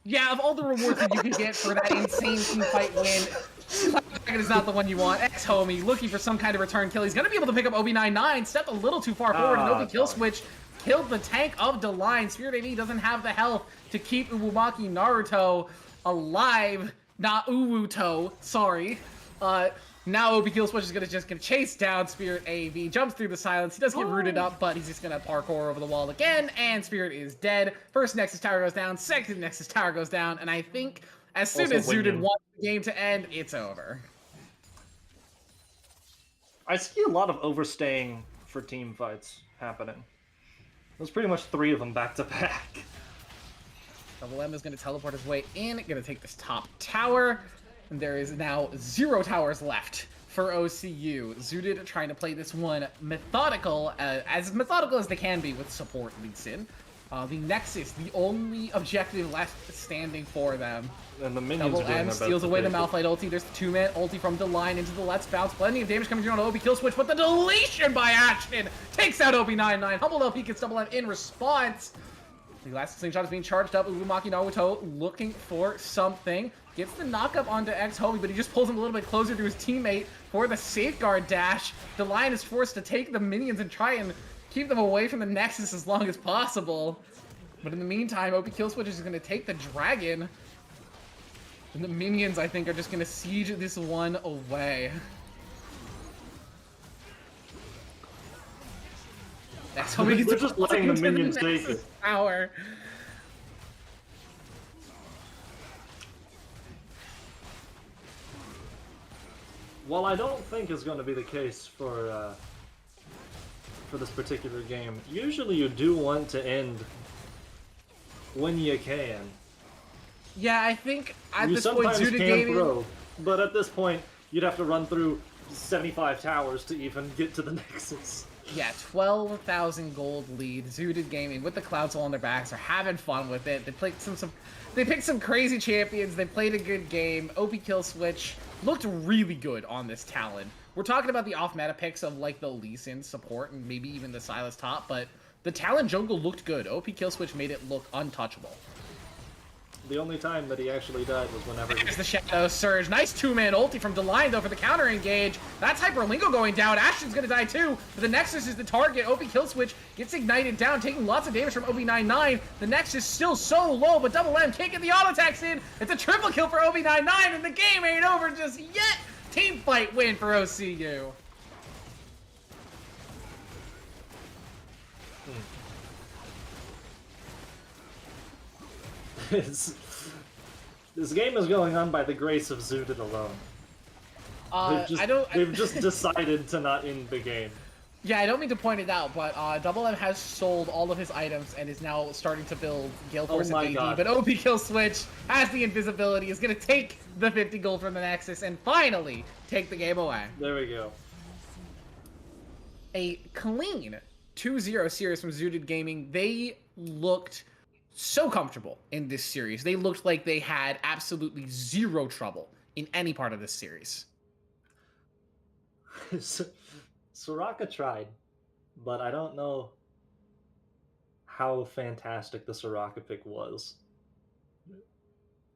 Yeah, of all the rewards that you can get for that insane team fight win, Cloud Dragon is not the one you want. X-Homie looking for some kind of return kill. He's going to be able to pick up Obi99. Stepped a little too far forward, and Obi kill switch killed the tank of the line. Spirit AV doesn't have the health to keep Uumaki Naruto alive. Not Uwuto, sorry. Now Obi Killswitch is just gonna chase down Spirit AV, jumps through the silence. He does get rooted up, but he's just gonna parkour over the wall again, and Spirit is dead. First Nexus Tower goes down, second Nexus Tower goes down, and I think as soon as Zooted wants the game to end, it's over. I see a lot of overstaying for team fights happening. There's pretty much 3 of them back to back. Double M is gonna teleport his way in, gonna take this top tower. And there is now 0 towers left for OCU. Zooted trying to play this one as methodical as they can be with support leads in. The Nexus, the only objective left standing for them. And the minions Double are doing M their best steals to away the take it. Malphite ulti. There's the 2-man ulti from Line into the Let's Bounce. Plenty of damage coming through on OB kill switch, but the deletion by Ashton takes out OB99. Humble LP gets Double M in response. The last slingshot is being charged up. Urumaki Naruto looking for something. Gets the knockup onto X-Homie, but he just pulls him a little bit closer to his teammate for the safeguard dash. Line is forced to take the minions and try and keep them away from the Nexus as long as possible. But in the meantime, OP Killswitch is going to take the dragon. And the minions, I think, are just going to siege this one away. That's how we They're just letting the minions take it. Power. Well, I don't think is going to be the case for this particular game. Usually you do want to end when you can. Yeah, I think at You this point, sometimes Zooted can Gaming... throw, but at this point, you'd have to run through 75 towers to even get to the Nexus. Yeah, 12,000 gold lead. Zooted Gaming with the clouds all on their backs are having fun with it. They picked some crazy champions. They played a good game. OP Killswitch looked really good on this Talon. We're talking about the off-meta picks of like the Lee Sin support and maybe even the Silas top, but the Talon jungle looked good. OP Killswitch made it look untouchable. The only time that he actually died was whenever he... There's the Shadow Surge. Nice 2-man ulti from Line, though, for the counter engage. That's Hyperlingo going down. Ashton's gonna die, too. But the Nexus is the target. OP Killswitch gets ignited down, taking lots of damage from OB99. The Nexus still so low, but Double M can't get the auto attacks in. It's a triple kill for OB99, and the game ain't over just yet. Team fight win for OCU. This game is going on by the grace of Zooted alone. They've just decided to not end the game. Yeah, I don't mean to point it out, but Double M has sold all of his items and is now starting to build Gale Force and AD. God. But OP Killswitch has the invisibility, is going to take the 50 gold from the Nexus and finally take the game away. There we go. A clean 2-0 series from Zooted Gaming. They looked so comfortable in this series. They looked like they had absolutely zero trouble in any part of this series. Soraka tried, but I don't know how fantastic the Soraka pick was.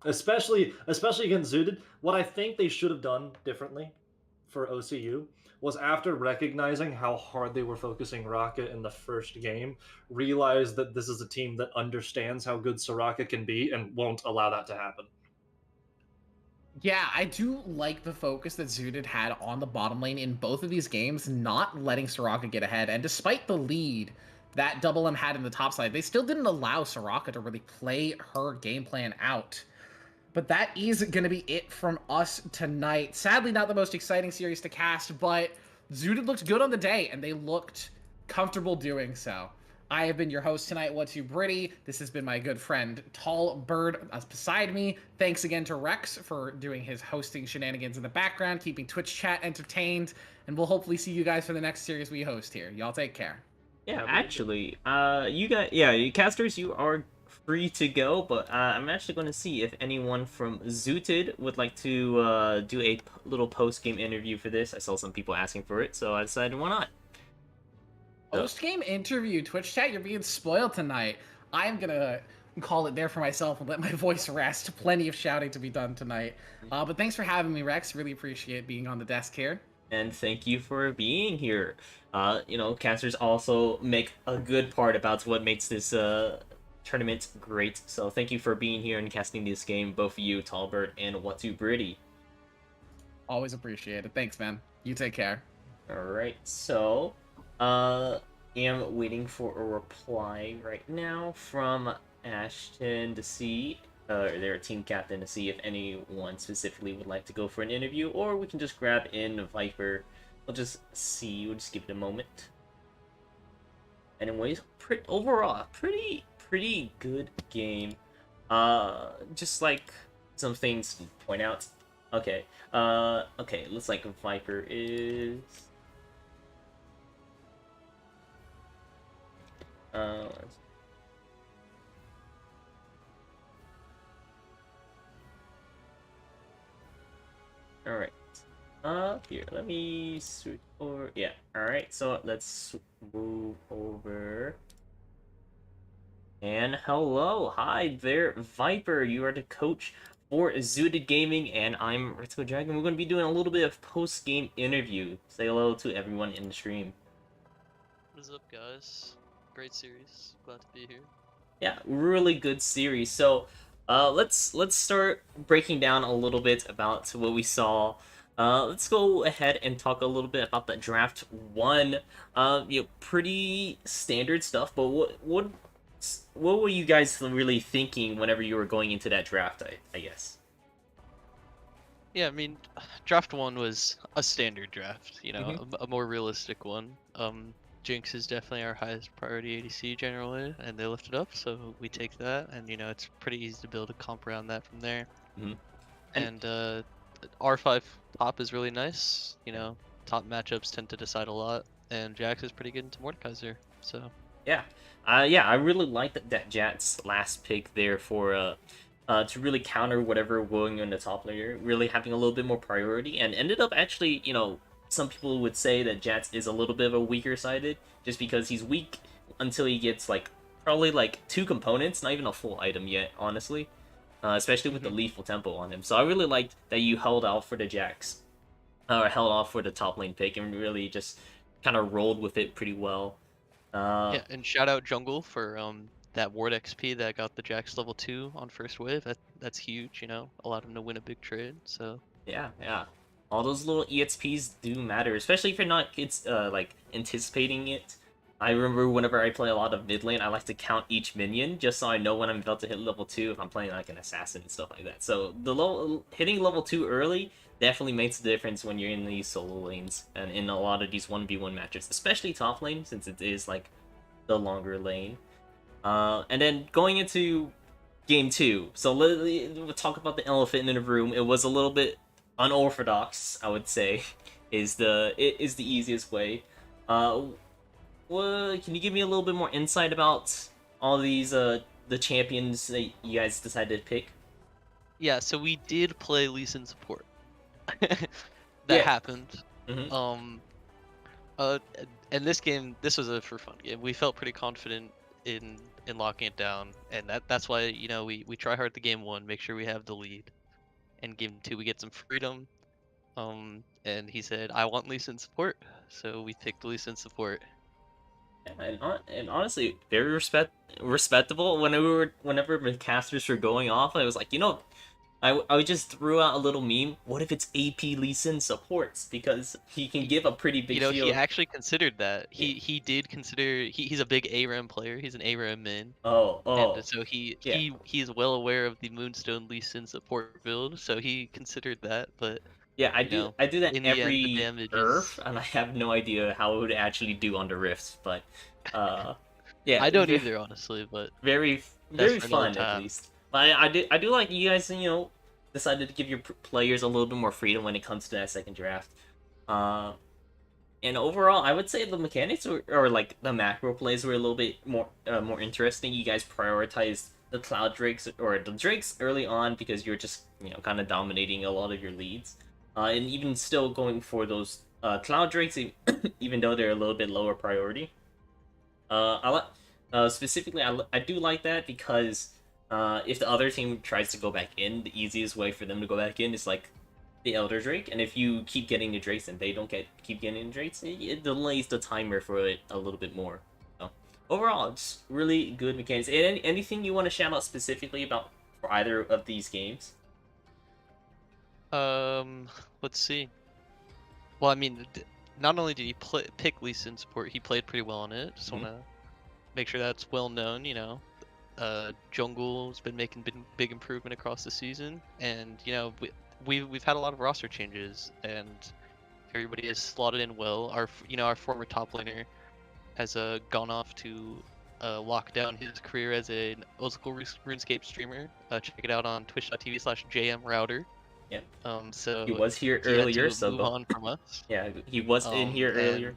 Especially against Zooted. What I think they should have done differently for OCU was, after recognizing how hard they were focusing Rocket in the first game, realize that this is a team that understands how good Soraka can be and won't allow that to happen. Yeah, I do like the focus that Zooted had on the bottom lane in both of these games, not letting Soraka get ahead. And despite the lead that Double M had in the top side, they still didn't allow Soraka to really play her game plan out. But that is going to be it from us tonight. Sadly, not the most exciting series to cast, but Zooted looked good on the day, and they looked comfortable doing so. I have been your host tonight, What's You Britty. This has been my good friend, Tall Bird, beside me. Thanks again to Rex for doing his hosting shenanigans in the background, keeping Twitch chat entertained, and we'll hopefully see you guys for the next series we host here. Y'all take care. Yeah, actually, you casters, you are free to go, but I'm actually going to see if anyone from Zooted would like to do a little post-game interview for this. I saw some people asking for it, so I decided why not. Post-game interview, Twitch chat, you're being spoiled tonight. I'm gonna call it there for myself and let my voice rest. Plenty of shouting to be done tonight. But thanks for having me, Rex. Really appreciate being on the desk here. And thank you for being here. Casters also make a good part about what makes this tournament great. So thank you for being here and casting this game, both of you, Talbert and What's You Britty. Always appreciate it. Thanks, man. You take care. Alright, so am waiting for a reply right now from Ashton to see, their team captain, to see if anyone specifically would like to go for an interview, or we can just grab in Viper. We'll just see, we'll just give it a moment. Anyways, overall, pretty good game. Just like some things to point out. Okay, looks like Viper is... All right. Here, let me switch over. Yeah. All right. So let's move over. And hello, hi there, Viper. You are the coach for Zooted Gaming, and I'm Ritsuko Dragon. We're going to be doing a little bit of post-game interview. Say hello to everyone in the stream. What is up, guys? Great series. Glad to be here. Yeah, really good series. So, let's start breaking down a little bit about what we saw. Let's go ahead and talk a little bit about the draft one. Pretty standard stuff. But what were you guys really thinking whenever you were going into that draft? I guess. Yeah, I mean, draft one was a standard draft, you know, Mm-hmm. a more realistic one. Jinx is definitely our highest priority ADC generally, and they lifted up, so we take that, and you know, it's pretty easy to build a comp around that from there. Mhm. And R5 top is really nice, you know, top matchups tend to decide a lot, and Jax is pretty good into Mordekaiser, so. Yeah, I really like that Jat's last pick there for to really counter whatever going on the top layer, really having a little bit more priority, and ended up actually, some people would say that Jats is a little bit of a weaker sided, just because he's weak until he gets probably 2 components, not even a full item yet, honestly, especially with the lethal tempo on him. So I really liked that you held out for the Jax, or held off for the top lane pick, and really just kind of rolled with it pretty well. Yeah, and shout out Jungle for that ward XP that got the Jax level 2 on first wave. That's huge, you know. Allowed him to win a big trade. So Yeah. All those little EXPs do matter, especially if you're not anticipating it. I remember whenever I play a lot of mid lane, I like to count each minion just so I know when I'm about to hit level 2 if I'm playing like an assassin and stuff like that. So hitting level 2 early definitely makes a difference when you're in these solo lanes and in a lot of these 1v1 matches, especially top lane since it is like the longer lane. And then going into game 2, so we'll talk about the elephant in the room. It was a little bit unorthodox, I would say, is the easiest way. Can you give me a little bit more insight about all these the champions that you guys decided to pick? yeah, so we did play Lee Sin support. That Yeah. happened. Mhm. And this game, this was a for fun game. We felt pretty confident in locking it down, and that's why, you know, we try hard the game 1, make sure we have the lead, and game 2 we get some freedom. And he said, I want Lee Sin support, so we picked Lee Sin support. And honestly, very respectable. Whenever the casters were going off, I was like, I just threw out a little meme. What if it's AP Lee Sin supports, because he can give a pretty big You know, shield. he actually considered that. He did consider. He's a big ARAM player. He's an ARAM min. Oh, And so yeah. he's well aware of the Moonstone Lee Sin support build. So he considered that. But Yeah, I you do. know, I do that in the end, the every damage Earth, is. and I have no idea how it would actually do on the rifts. But, yeah, I don't either, honestly. But very, that's very for another fun at time. least. But I do like you guys. Decided to give your players a little bit more freedom when it comes to that second draft. And overall, I would say the mechanics or like the macro plays were a little bit more interesting. You guys prioritized the Cloud Drakes or the Drakes early on because you're just kind of dominating a lot of your leads, and even still going for those Cloud Drakes, even though they're a little bit lower priority. I like specifically I do like that because if the other team tries to go back in, the easiest way for them to go back in is like the Elder Drake, and if you keep getting the Drakes and they don't keep getting the Drakes, it delays the timer for it a little bit more. So overall, it's really good mechanics. And anything you want to shout out specifically about for either of these games? Let's see. Well, I mean, not only did he pick Lee Sin support, he played pretty well on it. Just want to make sure that's well known, you know. Jungle's been making big improvement across the season, and you know we've had a lot of roster changes, and everybody has slotted in well. Our former top laner has gone off to lock down his career as an old school RuneScape streamer. Check it out on twitch.tv/jmrouter. Yeah. So He was here he had earlier, to so move on from us. yeah, he was in here earlier.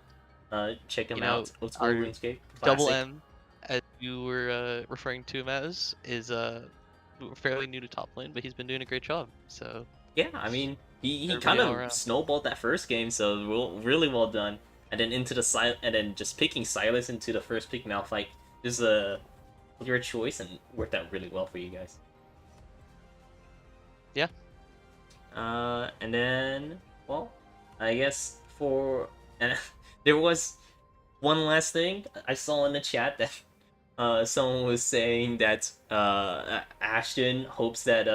Check him out. Old School Our RuneScape. Double Classic. M, as you were referring to him as, is fairly new to top lane, but he's been doing a great job. So Yeah, I mean, He Everybody kind all of around. snowballed that first game, so really well done. And then into the and then just picking Silas into the first pick Malphite is a clear choice and worked out really well for you guys. Yeah. And then, well, I guess for and there was one last thing I saw in the chat that someone was saying that Ashton hopes that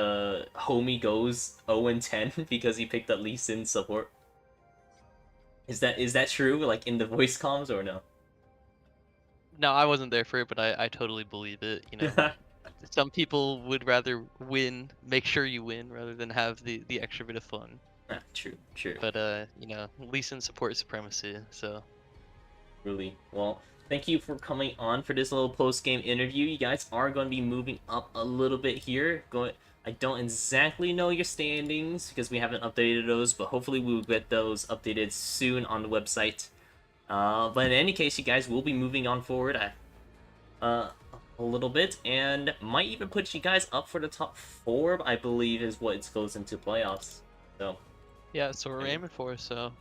Homie goes 0-10 because he picked up Lee Sin support. Is that true? Like in the voice comms or no? No, I wasn't there for it, but I totally believe it. You know, some people would rather win, make sure you win, rather than have the extra bit of fun. True. But you know, Lee Sin support supremacy. So Really. Well, thank you for coming on for this little post-game interview. You guys are going to be moving up a little bit here. I don't exactly know your standings because we haven't updated those, but hopefully we will get those updated soon on the website. But in any case, you guys will be moving on forward a little bit, and might even put you guys up for the top 4, I believe, is what it goes into playoffs. So yeah, that's what we're aiming for. So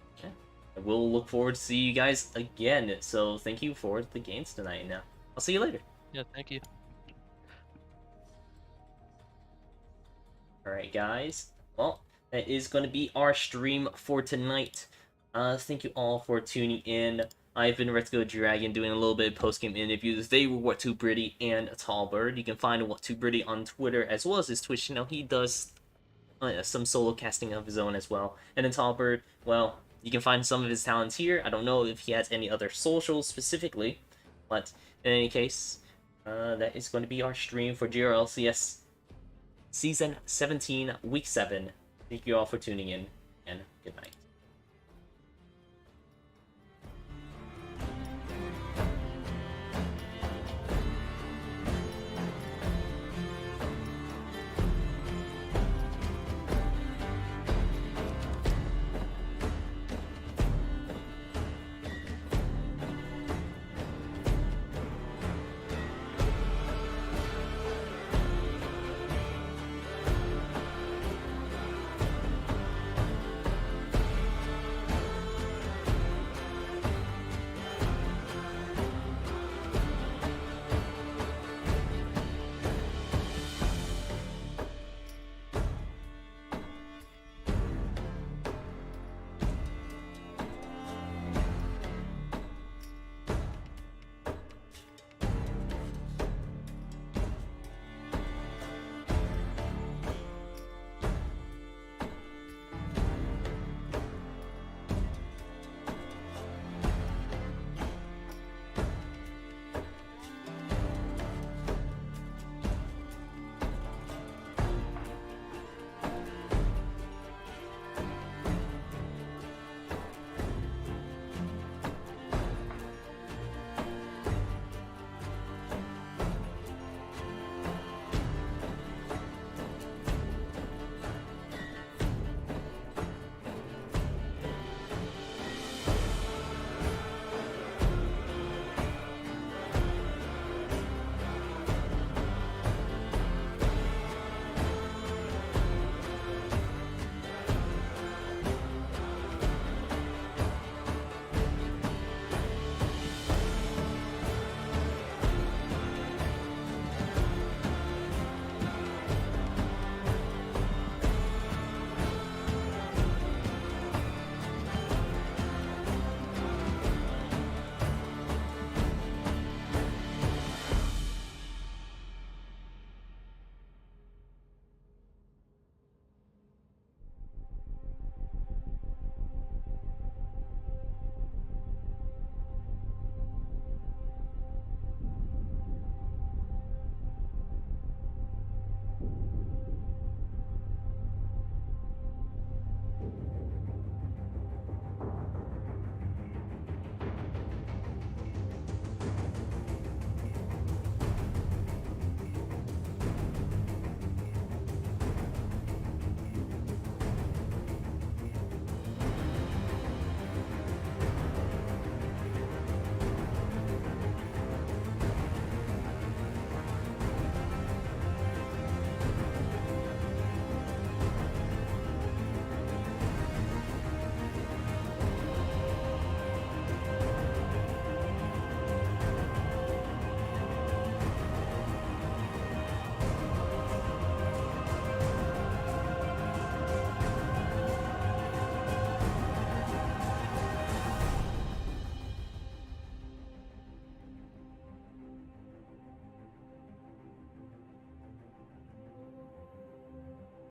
we'll look forward to see you guys again. So thank you for the games tonight. Now I'll see you later. yeah, thank you. All right, guys. Well, that is going to be our stream for tonight. Thank you all for tuning in. I've been Let's Go Dragon doing a little bit of post-game interviews. They were What Too Pretty and Tallbird. You can find What Too Pretty on Twitter as well as his Twitch channel. He does some solo casting of his own as well. And then Tallbird, well, you can find some of his talents here. I don't know if he has any other socials specifically, but in any case, that is going to be our stream for GRLCS Season 17, Week 7. Thank you all for tuning in, and good night.